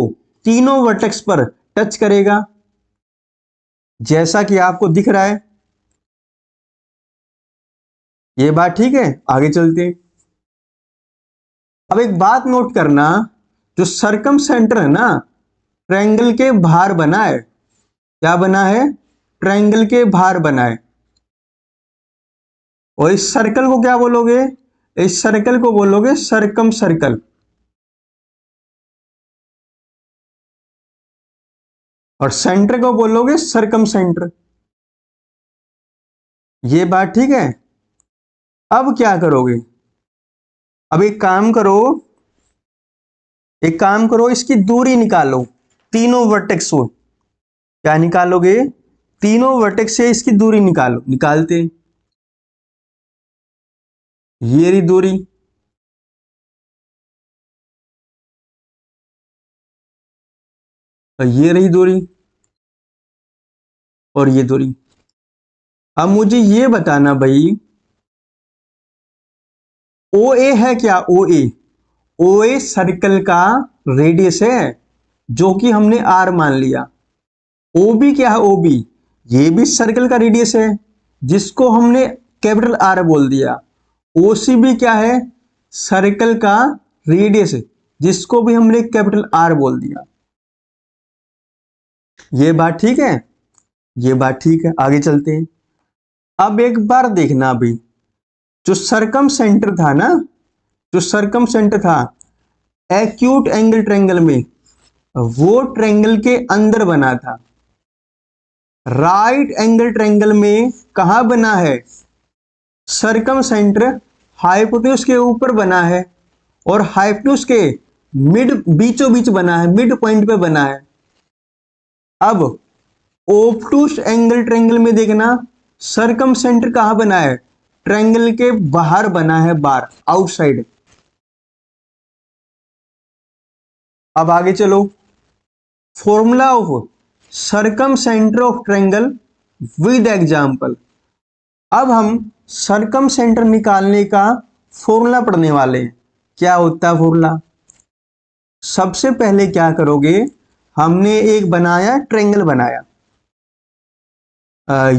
तीनों वर्टेक्स पर टच करेगा, जैसा कि आपको दिख रहा है। ये बात ठीक है, आगे चलते हैं। अब एक बात नोट करना, जो सरकम सेंटर है ना, ट्रायंगल के बाहर बना है। क्या बना है? ट्रायंगल के बाहर बना है। और इस सर्कल को क्या बोलोगे? इस सर्कल को बोलोगे सरकम सर्कल। और सेंटर को बोलोगे सरकम सेंटर। ये बात ठीक है। अब क्या करोगे? अब एक काम करो, इसकी दूरी निकालो तीनों वर्टेक्स को। क्या निकालोगे? तीनों वर्टेक्स से इसकी दूरी निकालो। निकालते हैं। ये रही दूरी, और ये रही दूरी, और ये दूरी। अब मुझे ये बताना भाई, ओ ए है क्या? ओ ए, ओ ए सर्कल का रेडियस है, जो कि हमने आर मान लिया। ओ बी क्या है? ओ बी ये भी सर्कल का रेडियस है, जिसको हमने कैपिटल आर बोल दिया। ओ सी भी क्या है? सर्कल का रेडियस है, जिसको भी हमने कैपिटल आर बोल दिया। ये बात ठीक है? ये बात ठीक है, आगे चलते हैं। अब एक बार देखना, अभी जो सरकम सेंटर था ना, जो सरकम सेंटर था एक्यूट एंगल ट्रायंगल में, वो ट्रायंगल के अंदर बना था। राइट एंगल ट्रायंगल में कहां बना है? सरकम सेंटर हाइपोटेन्यूज के ऊपर बना है, और हाइपोटेन्यूज के मिड बीचों बीच बना है, मिड पॉइंट पे बना है। अब ऑब्टूस एंगल ट्रायंगल में देखना, सरकम सेंटर कहां बना है? ट्रायंगल के बाहर बना है, बाहर, आउटसाइड। अब आगे चलो। Formula of circumcentre of triangle with example. अब हम सरकम सेंटर निकालने का फॉर्मूला पढ़ने वाले हैं। क्या होता है फॉर्मूला? सबसे पहले क्या करोगे, हमने एक बनाया, ट्रायंगल बनाया।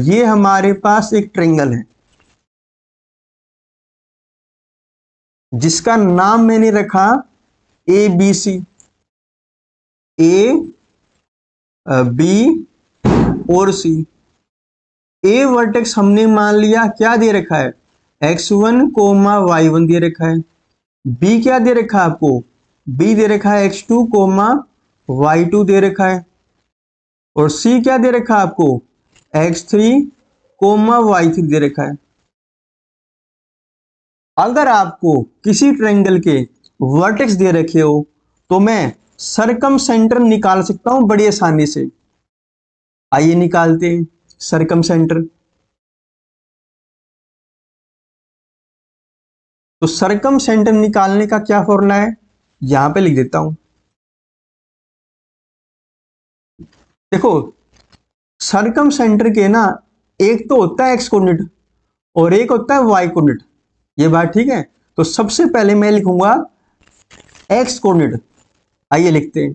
ये हमारे पास एक ट्रायंगल है, जिसका नाम मैंने रखा A B C. A B और सी। ए वर्टेक्स हमने मान लिया, क्या दे रखा है? x1 कोमा y1 दे रखा है। बी क्या दे रखा है आपको? बी दे रखा है x2 कोमा y2 दे रखा है। और सी क्या दे रखा है आपको? x3 कोमा y3 दे रखा है। अगर आपको किसी ट्रायंगल के वर्टेक्स दे रखे हो, तो मैं सरकम सेंटर निकाल सकता हूं बड़ी आसानी से। आइए निकालते हैं सरकम सेंटर। तो सरकम सेंटर निकालने का क्या फॉर्मूला है, यहां पे लिख देता हूं। देखो, सरकम सेंटर के ना, एक तो होता है एक्स कोऑर्डिनेट और एक होता है वाई कोऑर्डिनेट। ये बात ठीक है। तो सबसे पहले मैं लिखूंगा एक्स कोऑर्डिनेट। आइए लिखते हैं।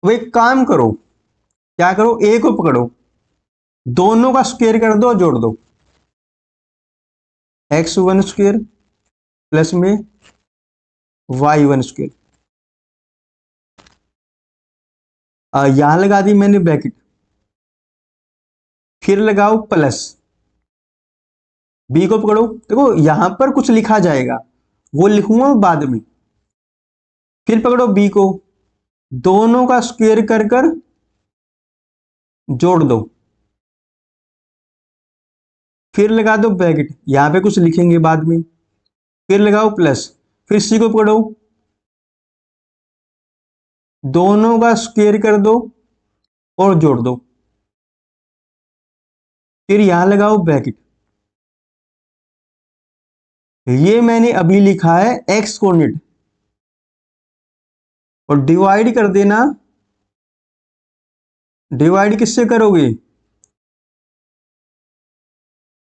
तो एक काम करो, क्या करो, ए को पकड़ो, दोनों का स्क्वायर कर दो, जोड़ दो। x1 स्क्वायर प्लस में y1 स्क्वायर। यहां लगा दी मैंने ब्रैकेट, फिर लगाओ प्लस। बी को पकड़ो, देखो यहां पर कुछ लिखा जाएगा, वो लिखूंगा बाद में। फिर पकड़ो बी को, दोनों का स्क्वायर कर कर जोड़ दो। फिर लगा दो ब्रैकेट, यहां पे कुछ लिखेंगे बाद में। फिर लगाओ प्लस। फिर सी को पकड़ो, दोनों का स्क्वायर कर दो और जोड़ दो, फिर यहां लगाओ ब्रैकेट। ये मैंने अभी लिखा है एक्स कोऑर्डिनेट, और डिवाइड कर देना। डिवाइड किससे करोगे?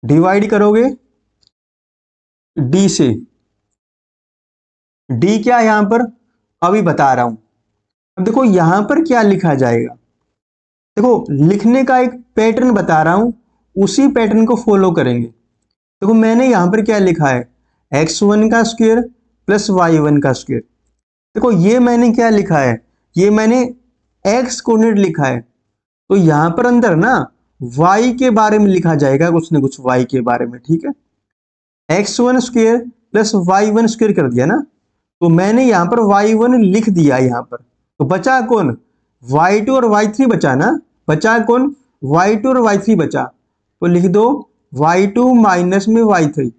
डिवाइड करोगे डी से। डी क्या है यहां पर, अभी बता रहा हूं। अब देखो यहां पर क्या लिखा जाएगा, देखो लिखने का एक पैटर्न बता रहा हूं, उसी पैटर्न को फॉलो करेंगे। देखो मैंने यहां पर क्या लिखा है, x1 का स्क्वायर प्लस y1 का स्क्वायर। देखो ये मैंने क्या लिखा है, ये मैंने x कोऑर्डिनेट लिखा है, तो यहां पर अंदर ना y के बारे में लिखा जाएगा, कुछ ना कुछ y के बारे में, ठीक है। x1 square plus y1 square कर दिया ना, तो मैंने यहां पर y1 लिख दिया यहां पर। तो बचा कौन, y2 और y3 बचा ना, बचा कौन, y2 और y3 बचा। तो लिख दो y2 माइनस में y3।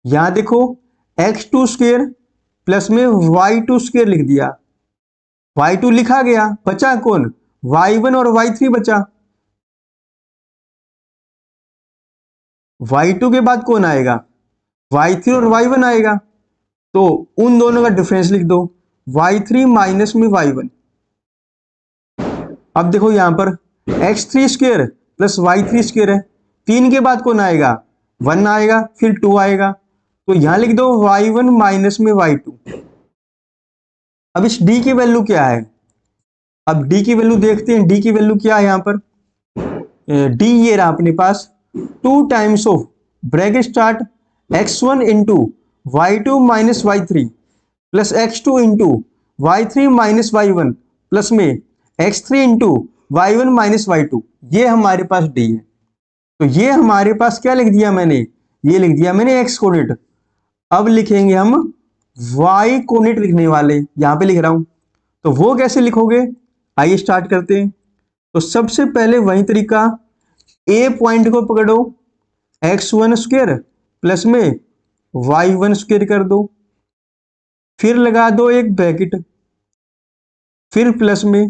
यहां देखो x2 स्क्वायर प्लस में y2 स्क्वायर लिख दिया, y2 लिखा गया, बचा कौन, y1 और y3 बचा। y2 के बाद कौन आएगा, y3 और y1 आएगा, तो उन दोनों का डिफरेंस लिख दो, y3 माइनस में y1। अब देखो यहां पर x3 square plus y3 square है, 3 के बाद कौन आएगा, 1 आएगा, फिर 2 आएगा, तो यहां लिख दो y1 माइनस में y2। अब इस d की वैल्यू क्या है, अब d की वैल्यू देखते हैं, d की वैल्यू क्या है यहां पर, d ये रहा अपने पास 2 times of bracket start x1 into y2 minus y3 plus x2 into y3 minus y1 plus में x3 into y1 minus y2। ये हमारे पास d है। तो ये हमारे पास क्या लिख दिया मैंने, ये लिख दिया मैंने x कोऑर्डिनेट। अब लिखेंगे हम y कोऑर्डिनेट लिखने वाले, यहां पे लिख रहा हूं। तो वो कैसे लिखोगे, आइए स्टार्ट करते हैं। तो सबसे पहले वही तरीका, ए पॉइंट को पकड़ो, x1 स्क्वायर प्लस में y1 स्क्वायर कर दो, फिर लगा दो एक ब्रैकेट, फिर प्लस में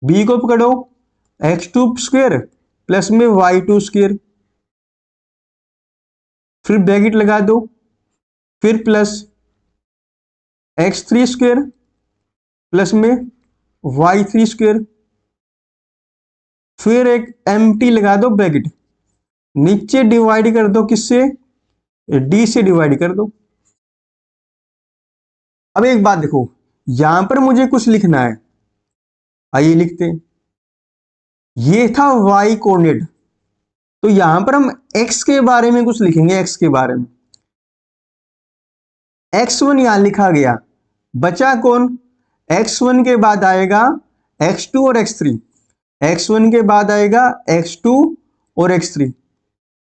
b को पकड़ो, x2 स्क्वायर प्लस में y2 स्क्वायर, फिर ब्रैकेट लगा दो, फिर प्लस x3 स्क्वायर प्लस में y3 स्क्वायर, फिर एक एम्प्टी लगा दो ब्रैकेट, नीचे डिवाइड कर दो किससे, d से डिवाइड कर दो। अब एक बात देखो, यहां पर मुझे कुछ लिखना है, आइए लिखते हैं। ये था y कोऑर्डिनेट, तो यहां पर हम x के बारे में कुछ लिखेंगे, x के बारे में। x1 यहां लिखा गया, बचा कौन, x1 के बाद आएगा x2 और x3, x1 के बाद आएगा x2 और x3,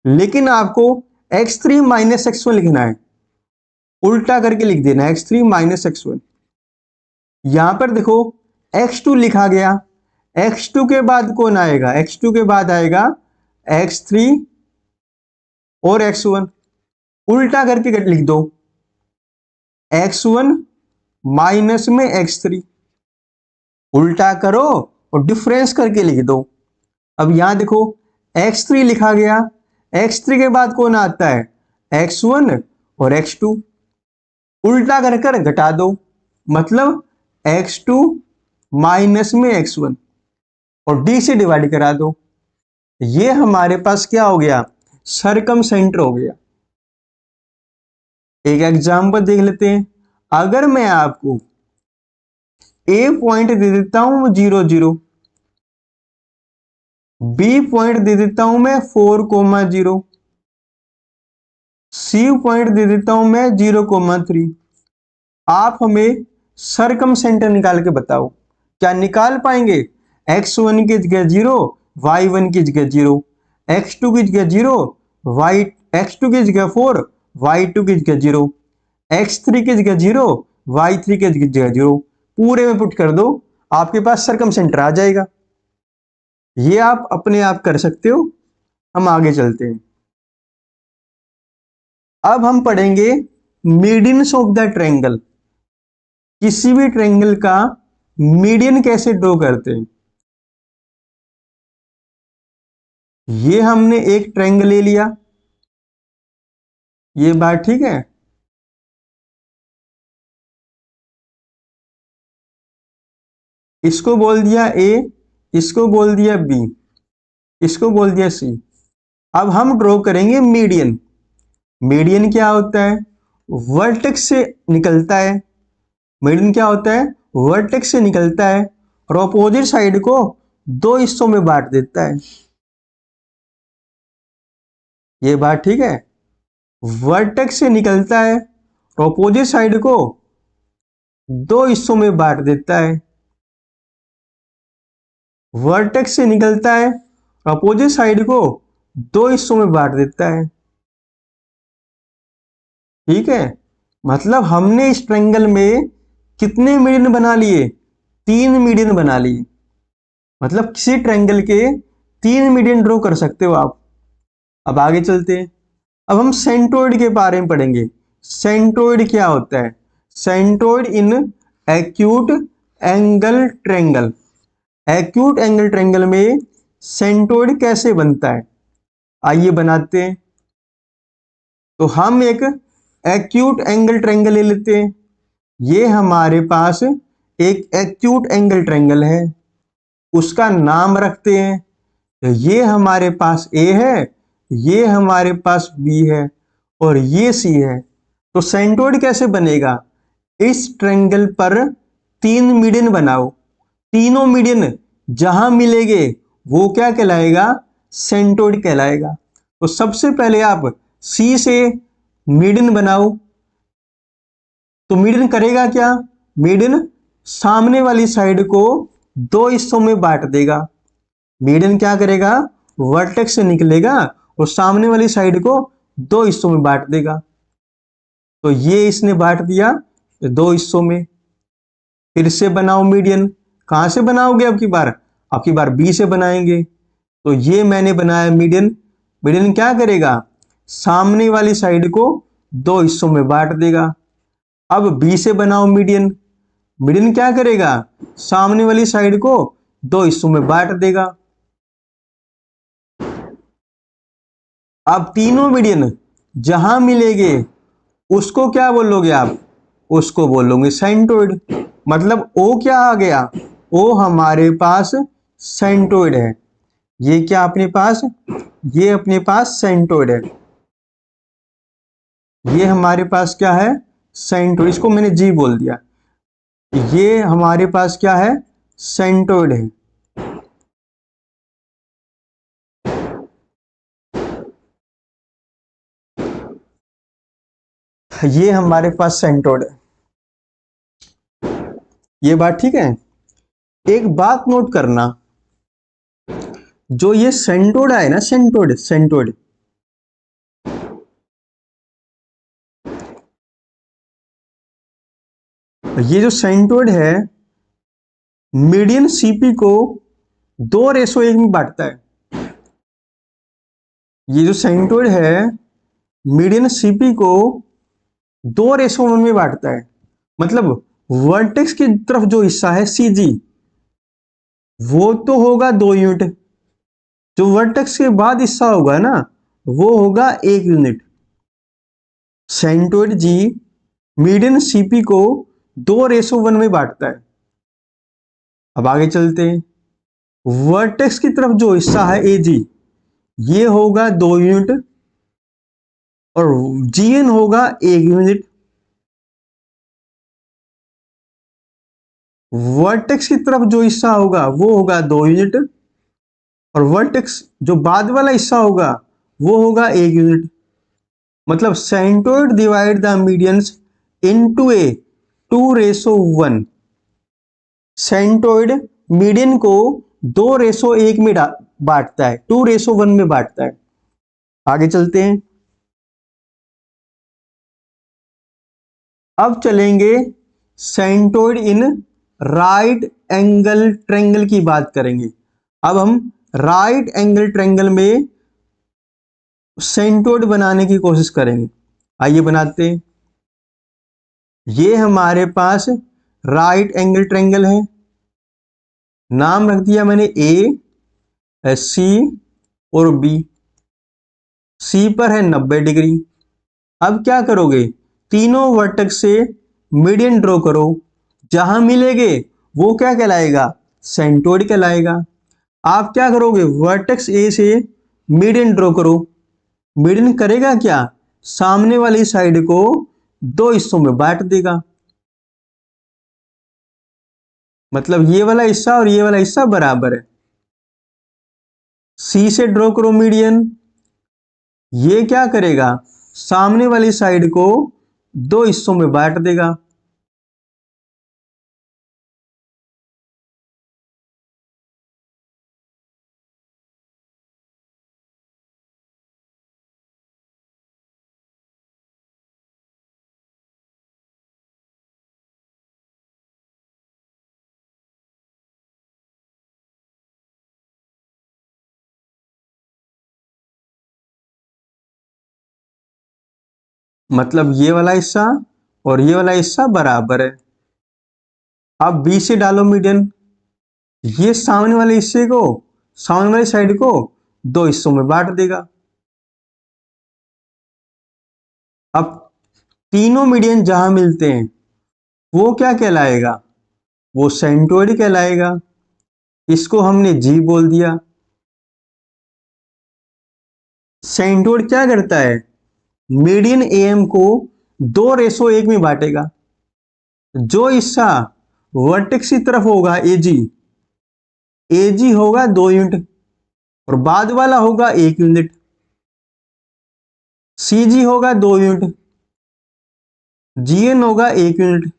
लेकिन आपको x3 माइनस x1 लिखना है, उल्टा करके लिख देना x3 माइनस x1। यहां पर देखो x2 लिखा गया, x2 के बाद कौन आएगा, x2 के बाद आएगा x3 और x1, उल्टा करके लिख दो x1 माइनस में x3, उल्टा करो और डिफरेंस करके लिख दो। अब यहां देखो x3 लिखा गया, x3 के बाद कौन आता है, x1 और x2, उल्टा कर कर घटा दो, मतलब x2 माइनस में x1 और d से डिवाइड करा दो। ये हमारे पास क्या हो गया, सरकम सेंटर हो गया। एक एग्जांपल देख लेते हैं। अगर मैं आपको a पॉइंट दे देता हूं 0 0, b पॉइंट दे देता हूं मैं 4,0, c पॉइंट दे देता हूं मैं 0,3, आप हमें सरकम सेंटर निकाल के बताओ, क्या निकाल पाएंगे, x1 की जगह 0, y1 की जगह 0, x2 की जगह 0, x2 की जगह 4, y2 की जगह 0, x3 की जगह 0, y3 की जगह 0, पूरे में पुट कर दो, आपके पास सरकम सेंटर आ जाएगा। ये आप अपने आप कर सकते हो। हम आगे चलते हैं। अब हम पढ़ेंगे मीडियंस ऑफ द ट्रायंगल। किसी भी ट्रायंगल का मीडियन कैसे ड्रॉ करते हैं। ये हमने एक ट्रायंगल ले लिया, ये बात ठीक है। इसको बोल दिया ए, इसको बोल दिया बी, इसको बोल दिया सी। अब हम ड्रॉ करेंगे मीडियन। मीडियन क्या होता है? वर्टेक्स से निकलता है। मीडियन क्या होता है? वर्टेक्स से निकलता है और अपोजिट साइड को दो हिस्सों में बांट देता है। ये बात ठीक है। वर्टेक्स से निकलता है और अपोजिट साइड को दो हिस्सों में बांट देता है। वर्टेक्स से निकलता है और अपोजिट साइड को दो हिस्सों में बांट देता है। ठीक है, मतलब हमने इस ट्रायंगल में कितने मीडियन बना लिए? 3 मीडियन बना लिए। मतलब किसी ट्रायंगल के 3 मीडियन ड्रॉ कर सकते हो आप। अब आगे चलते हैं। अब हम सेंट्रोइड के बारे में पढ़ेंगे। सेंट्रोइड क्या होता है? सेंट्रोइड इन acute angle triangle. Acute angle triangle में सेंट्रोइड कैसे बनता है, आइए बनाते हैं। तो हम एक एक्यूट एंगल ट्रायंगल ले लेते हैं। ये हमारे पास एक एक्यूट एंगल ट्रायंगल है, उसका नाम रखते हैं। तो ये हमारे पास ए है, ये हमारे पास बी है और ये सी है। तो सेंट्रोइड कैसे बनेगा? इस ट्रायंगल पर 3 मीडियन बनाओ। तीनों मीडियन जहां मिलेंगे वो क्या कहलाएगा? सेंट्रोइड कहलाएगा। तो सबसे पहले आप सी से मीडियन बनाओ। तो मीडियन करेगा क्या? मीडियन सामने वाली साइड को दो हिस्सों में बांट देगा। मीडियन क्या करेगा? वर्टेक्स से निकलेगा और सामने वाली साइड को दो हिस्सों में बांट देगा। तो ये इसने बांट दिया दो हिस्सों में। फिर से बनाओ मीडियन। कहां से बनाओगे अब की बार? अब की बार बी से बनाएंगे। तो ये मैंने बनाया मीडियन। मीडियन क्या करेगा? सामने वाली साइड को दो हिस्सों में बांट देगा। अब बी से बनाओ मीडियन। मीडियन क्या करेगा? सामने वाली साइड को दो हिस्सों में बांट देगा। अब तीनों मीडियन जहां मिलेंगे उसको क्या बोलोगे आप? उसको बोलोगे सेंट्रोइड। मतलब ओ क्या आ गया? ओ हमारे पास सेंट्रोइड है। ये क्या अपने पास? ये अपने पास सेंट्रोइड है। ये हमारे पास क्या है? सेंट्रोइड। इसको मैंने जी बोल दिया। ये हमारे पास क्या है? सेंट्रोइड है। ये हमारे पास सेंट्रोइड है। ये बात ठीक है। एक बात नोट करना, जो ये सेंट्रोइड है ना, सेंट्रोइड सेंट्रोइड, ये जो सेंट्रोइड है मीडियन सीपी को 2:1 में बांटता है। ये जो सेंट्रोइड है मीडियन सीपी को 2:1 में बांटता है। मतलब वर्टेक्स की तरफ जो हिस्सा है सीजी, वो तो होगा 2 यूनिट। जो वर्टेक्स के बाद हिस्सा होगा ना, वो होगा 1 यूनिट। सेंट्रोइड जी मीडियन सीपी को 2:1 में बांटता है। अब आगे चलते हैं। वर्टेक्स की तरफ जो हिस्सा है एजी, ये होगा 2 यूनिट और जीएन होगा 1 यूनिट। वर्टेक्स की तरफ जो हिस्सा होगा वो होगा 2 यूनिट और वर्टेक्स जो बाद वाला हिस्सा होगा वो होगा 1 यूनिट। मतलब centroid divide the medians into A 2:1। Centroid median को 2:1 में बांटता है, 2:1 में बांटता है। आगे चलते हैं। अब चलेंगे सेंट्रोइड इन राइट एंगल ट्रायंगल की बात करेंगे। अब हम राइट एंगल ट्रायंगल में सेंट्रोइड बनाने की कोशिश करेंगे। आइए बनाते हैं। ये हमारे पास राइट एंगल ट्रायंगल है, नाम रख दिया मैंने ए, सी और बी। सी पर है 90 डिग्री। अब क्या करोगे, तीनों वर्टेक्स से मीडियन ड्रॉ करो, जहां मिलेंगे वो क्या कहलाएगा, सेंटरोइड कहलाएगा। आप क्या करोगे, वर्टेक्स ए से मीडियन ड्रॉ करो। मीडियन करेगा क्या, सामने वाली साइड को दो हिस्सों में बांट देगा। मतलब ये वाला हिस्सा और ये वाला हिस्सा बराबर है। सी से ड्रॉ करो मीडियन, ये क्या करेगा, सामने वाली साइड को दो हिस्सों में बांट देगा। मतलब ये वाला हिस्सा और ये वाला हिस्सा बराबर है। अब बी से डालो मीडियन, ये सामने वाले हिस्से को, सामने वाली साइड को दो हिस्सों में बांट देगा। अब तीनों मीडियन जहां मिलते हैं वो क्या कहलाएगा, वो सेंटरोइड कहलाएगा। इसको हमने जी बोल दिया। सेंटरोइड क्या करता है, मीडियन एम को 2:1 में बांटेगा। जो हिस्सा वर्टेक्स की तरफ होगा एजी होगा 2 यूनिट और बाद वाला होगा 1 यूनिट। सीजी होगा 2 यूनिट, जीएन होगा 1 यूनिट,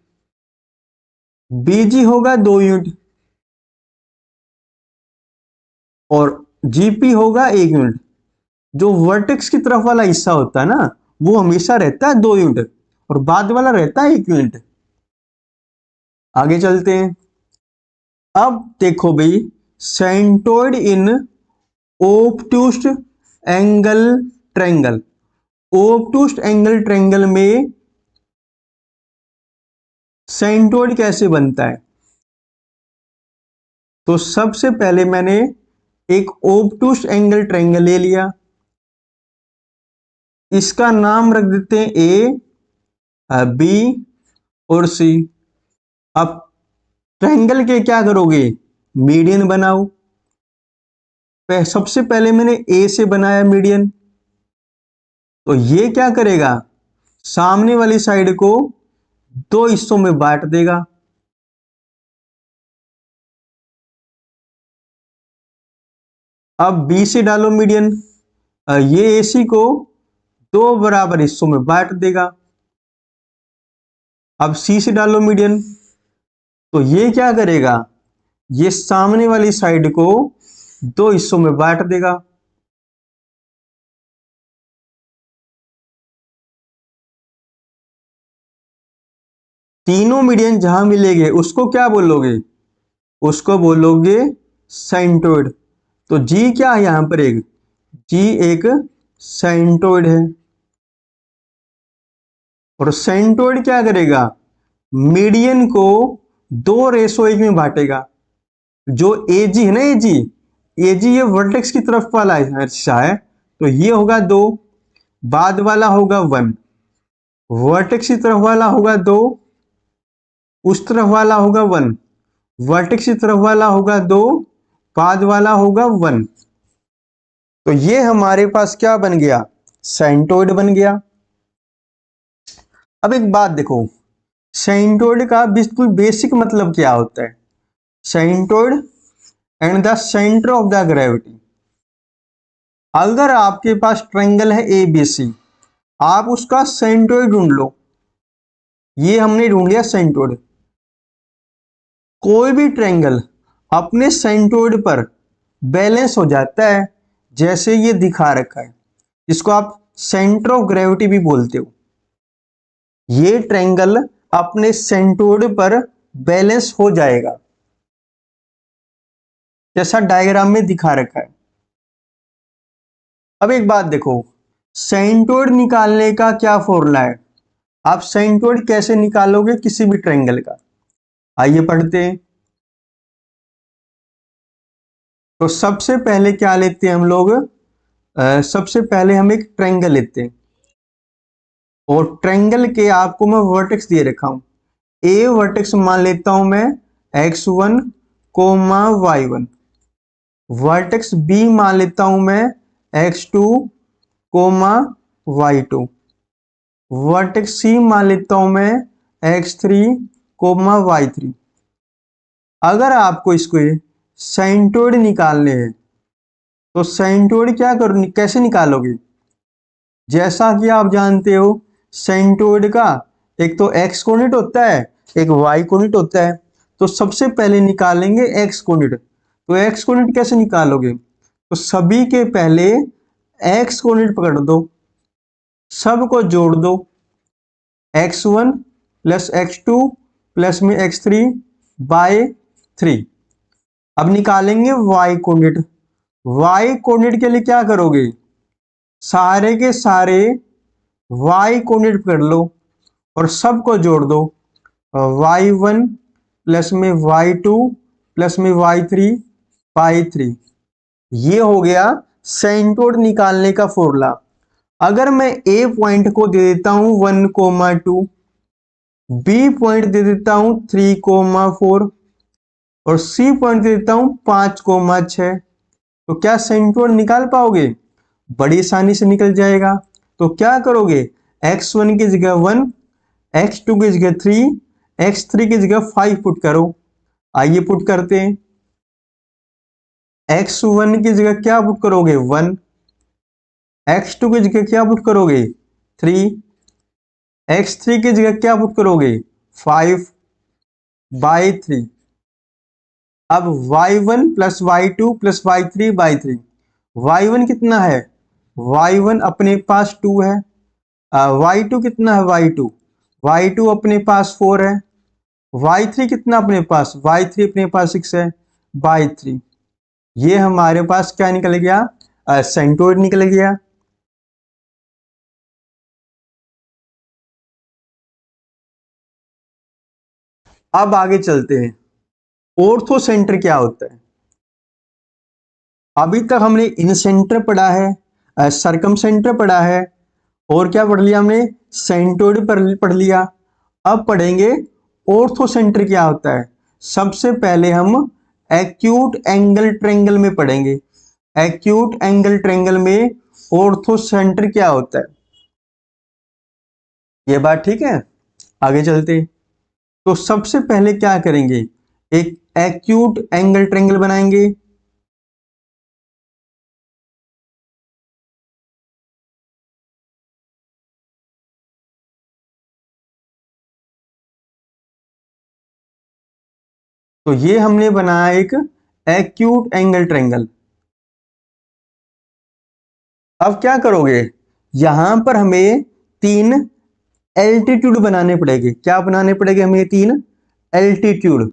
बीजी होगा 2 यूनिट और जीपी होगा 1 यूनिट। जो वर्टेक्स की तरफ वाला हिस्सा होता है ना, वो हमेशा रहता है 2 यूनिट और बाद वाला रहता है 1 यूनिट। आगे चलते हैं। अब देखो भाई, सेंटरोइड इन ऑब्टूस एंगल ट्रायंगल। ऑब्टूस एंगल ट्रायंगल में सेंटरोइड कैसे बनता है, तो सबसे पहले मैंने एक ऑब्टूस एंगल ट्रायंगल ले लिया, इसका नाम रख देते हैं ए, बी और सी। अब ट्रायंगल के क्या करोगे, मीडियन बनाओ। सबसे पहले मैंने ए से बनाया मीडियन, तो ये क्या करेगा, सामने वाली साइड को दो हिस्सों में बांट देगा। अब बी से डालो मीडियन, ये एसी को दो बराबर हिस्सों में बांट देगा। अब सी से डालो मीडियन, तो ये क्या करेगा, ये सामने वाली साइड को दो हिस्सों में बांट देगा। तीनों मीडियन जहां मिलेंगे उसको क्या बोलोगे, उसको बोलोगे सेंटरोइड। तो जी क्या है यहां पर, एक जी एक सेंटरोइड है। और सेंटरोइड क्या करेगा, मीडियन को 2:1 में बांटेगा। जो एजी है ना, एजी ये वर्टेक्स की तरफ वाला हिस्सा है, तो ये होगा 2, बाद वाला होगा 1। वर्टेक्स की तरफ वाला होगा 2, उस तरफ वाला होगा 1। वर्टेक्स की तरफ वाला होगा 2, बाद वाला होगा 1। तो ये हमारे पास क्या बन गया, सेंटरोइड बन गया। अब एक बात देखो, सेंटरोइड का बिल्कुल बेसिक मतलब क्या होता है। Centroid and the centre of the gravity. अगर आपके पास ट्रायंगल है एबीसी, आप उसका सेंटरोइड ढूंढ लो। ये हमने ढूंढ लिया सेंटरोइड। कोई भी ट्रायंगल अपने सेंटरोइड पर बैलेंस हो जाता है, जैसे ये दिखा रखा है, जिसको आप सेंटर ऑफ ग्रेविटी भी बोलते हो। ये ट्रायंगल अपने सेंटरोइड पर बैलेंस हो जाएगा, जैसा डायग्राम में दिखा रखा है। अब एक बात देखो, सेंटरोइड निकालने का क्या फॉर्मूला है। आप सेंटरोइड कैसे निकालोगे किसी भी ट्रायंगल का, आइए पढ़ते हैं। तो सबसे पहले क्या लेते हैं हम लोग, सबसे पहले हम एक ट्रायंगल लेते हैं, और ट्रायंगल के आपको मैं वर्टेक्स दे रखा हूं। ए वर्टेक्स मान लेता हूं मैं x1 coma y1, vertex B मान लेता हूं मैं x2 कोमा y2, वर्टेक्स सी मान लेता हूं मैं x3 कोमा y3। अगर आपको इसको सेंटोइड निकालने हैं तो सेंटोइड क्या करो, कैसे निकालोगे? जैसा कि आप जानते हो सेंटोइड का एक तो एक्स कोऑर्डिनेट होता है, एक वाई कोऑर्डिनेट होता है। तो सबसे पहले निकालेंगे एक्स कोऑर्डिनेट। तो एक्स कोऑर्डिनेट कैसे निकालोगे? तो सभी के पहले एक्स कोऑर्डिनेट पकड़ दो, सबको जोड़ दो, x1 प्लस x2 प्लस में x3 बाय 3। अब निकालेंगे y कोऑर्डिनेट। y कोऑर्डिनेट के लिए क्या करोगे? सारे के सारे y कोऑर्डिनेट पकड़ लो और सबको जोड़ दो, y1 प्लस में y2 प्लस में y3 बाई 3। ये हो गया सेंटोइड निकालने का फॉर्मूला। अगर मैं ए पॉइंट को दे देता हूं 1,2, बी पॉइंट दे देता हूं 3,4 और सी पॉइंट दे देता हूं 5,6, तो क्या सेंटोइड निकाल पाओगे? बड़ी आसानी से निकल जाएगा। तो क्या करोगे? x1 की जगह 1, x2 की जगह 3, x3 की जगह 5 पुट करो। आइए पुट करते हैं। x1 की जगह क्या पुट करोगे? 1, x2 की जगह क्या पुट करोगे? 3, x3 की जगह क्या पुट करोगे? 5 बाई 3। अब y1 plus y2 plus y3 by 3, y1 कितना है? y1 अपने पास 2 है, y2 कितना है? y2 अपने पास 4 है, y3 कितना अपने पास? y3 अपने पास 6 है बाई 3। ये हमारे पास क्या निकल गया? सेंटोइड निकल गया। अब आगे चलते हैं, ऑर्थो सेंटर क्या होता है? अभी तक हमने इन सेंटर पढ़ा है, सरकम सेंटर पढ़ा है, और क्या पढ़ लिया हमने? सेंटोइड पढ़ लिया। अब पढ़ेंगे ऑर्थो सेंटर क्या होता है। सबसे पहले हम एक्यूट एंगल ट्रायंगल में पढ़ेंगे। एक्यूट एंगल ट्रायंगल में ऑर्थो सेंटर क्या होता है, ये बात ठीक है। आगे चलते, तो सबसे पहले क्या करेंगे? एक एक्यूट एंगल ट्रायंगल बनाएंगे। तो ये हमने बनाया एक एक्यूट एंगल ट्रायंगल। अब क्या करोगे? यहां पर हमें 3 एल्टीट्यूड बनाने पड़ेंगे। क्या बनाने पड़ेंगे हमें? 3 एल्टीट्यूड।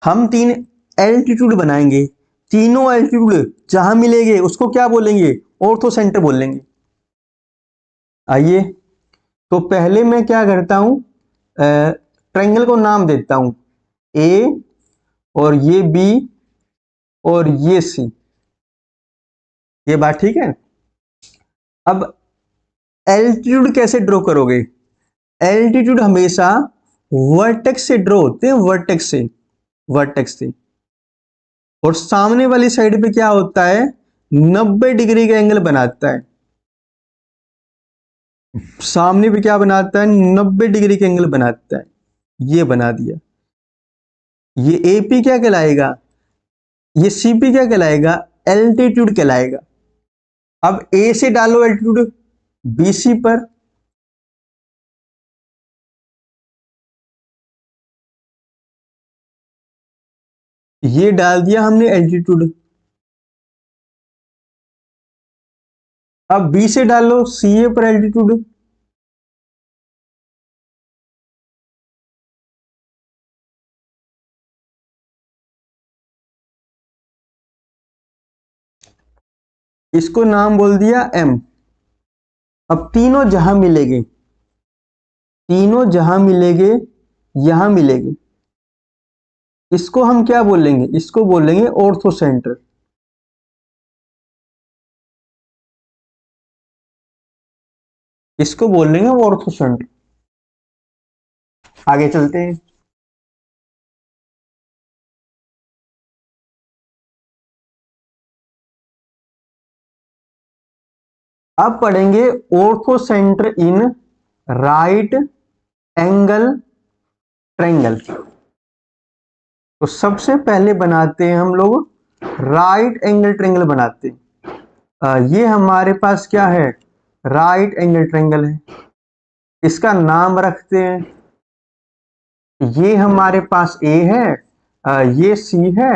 हम 3 एल्टीट्यूड बनाएंगे, तीनों एल्टीट्यूड जहां मिलेंगे उसको क्या बोलेंगे? ऑर्थो सेंटर बोलेंगे। आइए, तो पहले मैं क्या करता हूं, ट्रायंगल को नाम देता हूं ए, और ये बी, और ये सी। ये बात ठीक है। अब एल्टीट्यूड कैसे ड्रॉ करोगे? एल्टीट्यूड हमेशा वर्टेक्स से ड्रॉ होते हैं, वर्टेक्स से, वर्टेक्स से। और सामने वाली साइड पे क्या होता है? 90 डिग्री का एंगल बनाता है। सामने पे क्या बनाता है? 90 डिग्री का एंगल बनाता है। ये बना दिया। ये एपी क्या कहलाएगा? ये सीपी क्या कहलाएगा? एल्टीट्यूड कहलाएगा। अब ए से डालो एल्टीट्यूड बीसी पर, ये डाल दिया हमने एल्टीट्यूड। अब बी से डालो सीए पर एल्टीट्यूड। इसको नाम बोल दिया m। अब तीनों जहां मिलेंगे, तीनों जहां मिलेंगे यहां मिलेंगे, इसको हम क्या बोलेंगे, इसको बोलेंगे ऑर्थोसेंटर। इसको बोलेंगे ऑर्थोसेंटर। आगे चलते हैं। अब पढ़ेंगे ऑर्थोसेंटर इन राइट एंगल ट्रायंगल। तो सबसे पहले बनाते हैं हम लोग राइट एंगल ट्रायंगल बनाते हैं। ये हमारे पास क्या है, राइट एंगल ट्रायंगल है। इसका नाम रखते हैं, ये हमारे पास ए है, ये सी है,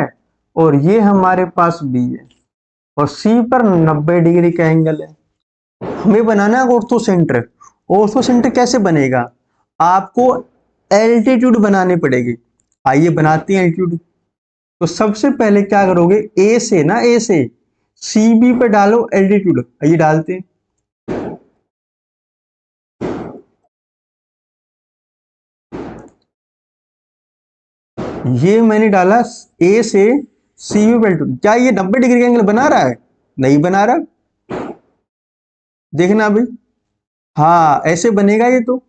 और ये हमारे पास बी है, और सी पर 90 डिग्री का एंगल है। हमें बनाना है ऑर्थोसेंटर। ऑर्थोसेंटर कैसे बनेगा, आपको एल्टीट्यूड बनाने पड़ेगी। आइए बनाते हैं एल्टीट्यूड। तो सबसे पहले क्या करोगे, ए से ना, ए से सी बी पे डालो एल्टीट्यूड। आइए डालते हैं। ये मैंने डाला ए से सी बी पे एल्टीट्यूड। क्या ये 90 डिग्री का एंगल बना रहा है, नहीं बना रहा, देखना अभी। हाँ ऐसे बनेगा ये। तो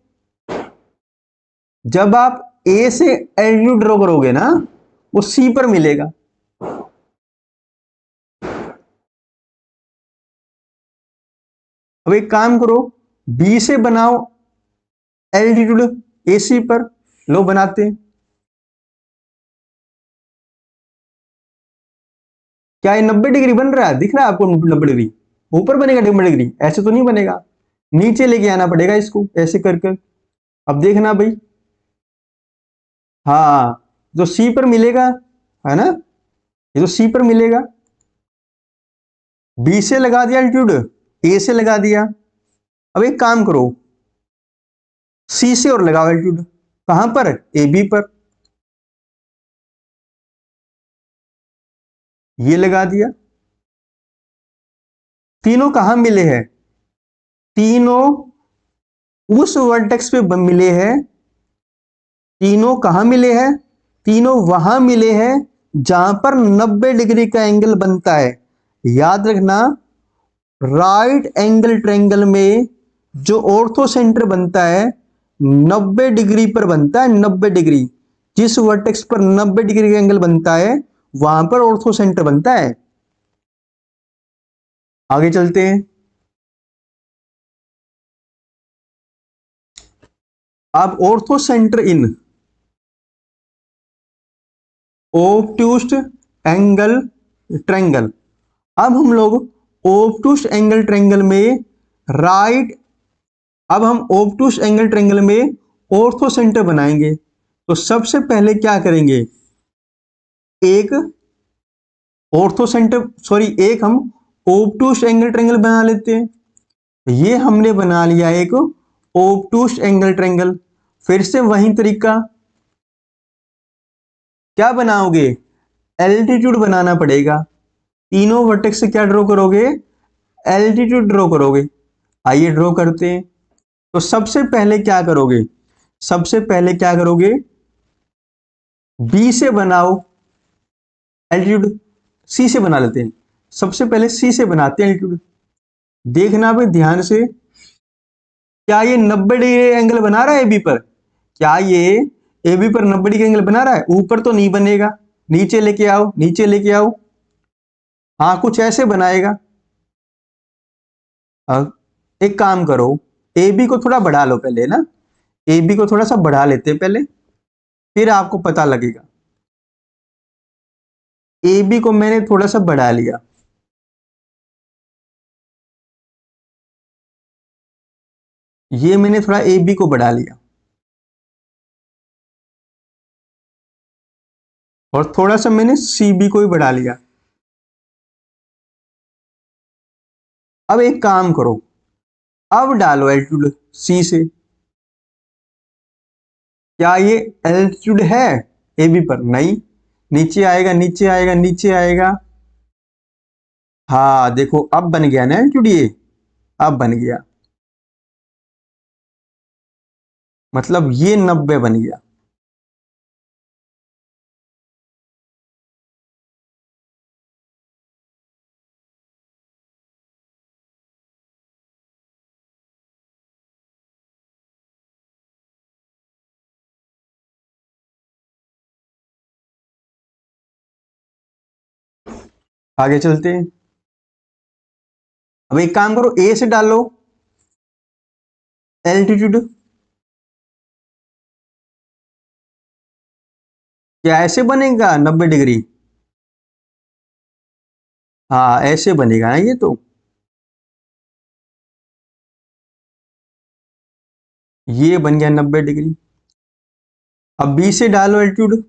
जब आप ए से एल्टीट्यूड ड्रॉ करोगे ना, वो सी पर मिलेगा। अब एक काम करो, बी से बनाओ एल्टीट्यूड ए सी पर। लो बनाते हैं। क्या ये 90 डिग्री बन रहा है, दिख रहा है आपको 90 डिग्री? ऊपर बनेगा 90 डिग्री, ऐसे तो नहीं बनेगा। नीचे लेके आना पड़ेगा इसको ऐसे करके। अब देखना भाई, हाँ जो सी पर मिलेगा, है ना, ये तो सी पर मिलेगा। बी से लगा दिया एल्टीट्यूड, ए से लगा दिया। अब एक काम करो, सी से और लगाओ एल्टीट्यूड। कहां पर, ए बी पर। ये लगा दिया। तीनों कहां मिले हैं, तीनों उस वर्टेक्स पे मिले हैं। तीनों कहां मिले हैं, तीनों वहां मिले हैं जहां पर 90 डिग्री का एंगल बनता है। याद रखना, राइट एंगल ट्रायंगल में जो ऑर्थो सेंटर बनता है 90 डिग्री पर बनता है। 90 डिग्री, जिस वर्टेक्स पर 90 डिग्री का एंगल बनता है वहां पर ऑर्थो सेंटर बनता है। आगे चलते हैं। अब ऑर्थो सेंटर इन ऑब्टूज एंगल ट्रायंगल। अब हम लोग ऑब्टूज एंगल ट्रायंगल में राइट, अब हम ऑब्टूज एंगल ट्रायंगल में ऑर्थो सेंटर बनाएंगे। तो सबसे पहले क्या करेंगे, एक ऑर्थो सेंटर, सॉरी एक हम ऑब्टूज एंगल ट्रायंगल बना लेते हैं। ये हमने बना लिया एक ऑब्टूज एंगल ट्रायंगल। फिर से वही तरीका, क्या बनाओगे, एल्टीट्यूड बनाना पड़ेगा। तीनों वर्टेक्स से क्या ड्रॉ करोगे, एल्टीट्यूड ड्रॉ करोगे। आइए ड्रॉ करते हैं। तो सबसे पहले क्या करोगे, सबसे पहले क्या करोगे, बी से बनाओ एल्टीट्यूड। सी से बना लेते हैं, सबसे पहले सी से बनाते हैं एल्टीट्यूड। देखना भाई ध्यान से, क्या ये 90 डिग्री एंगल बना रहा है एबी पर, क्या ये एबी पर 90 डिग्री एंगल बना रहा है? ऊपर तो नहीं बनेगा, नीचे लेके आओ, नीचे लेके आओ। हाँ कुछ ऐसे बनाएगा। अब एक काम करो, ए बी को थोड़ा बढ़ा लो पहले ना, ए बी को थोड़ा सा बढ़ा लेते हैं पहले, फिर आपको पता लगेगा। ए बी को मैंने थोड़ा सा बढ़ा लिया। ये मैंने थोड़ा ए बी को बढ़ा लिया, और थोड़ा सा मैंने सी बी को भी बढ़ा लिया। अब एक काम करो, अब डालो एल्टीट्यूड सी से। क्या ये एल्टीट्यूड है ए बी पर? नहीं, नीचे आएगा, नीचे आएगा, नीचे आएगा। हाँ देखो अब बन गया ना एल्टीट्यूड, ये अब बन गया, मतलब ये 90 बन गया। आगे चलते हैं। अब एक काम करो, ए से डालो एल्टीट्यूड, क्या ऐसे बनेगा 90 डिग्री? हाँ ऐसे बनेगा ना ये तो, ये बन गया 90 डिग्री। अब बी से डालो एल्टीट्यूड,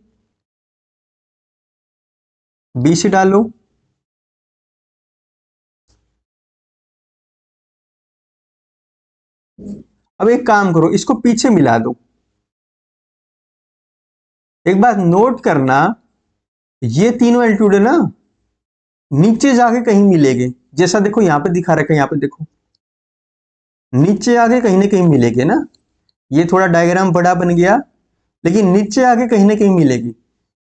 बी से डालो, अब एक काम करो इसको पीछे मिला दो। एक बात नोट करना, ये तीनों एल्टीट्यूड है ना नीचे जाके कहीं मिलेंगे, जैसा देखो यहां पे दिखा रखा है, यहां पे देखो नीचे आके कहीं ना कहीं मिलेंगे ना, ये थोड़ा डायग्राम बड़ा बन गया, लेकिन नीचे आके कहीं ना कहीं मिलेगी।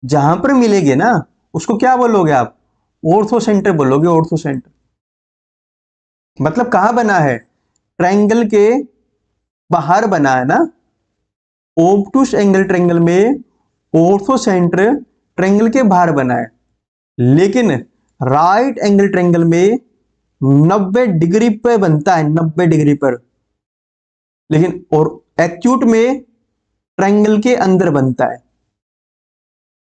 जहां पर मिलेगी ना उसको क्या बोलोगे आप? ऑर्थो सेंटर बोलोगे, ऑर्थो सेंटर। मतलब कहां बना है? ट्रायंगल के बाहर बना है ना, ऑब्टूस एंगल ट्रायंगल में ऑर्थो सेंटर ट्रायंगल के बाहर बना है, लेकिन राइट एंगल ट्रायंगल में 90 डिग्री पे बनता है, 90 डिग्री पर। लेकिन और एक्यूट में ट्रायंगल के अंदर बनता है।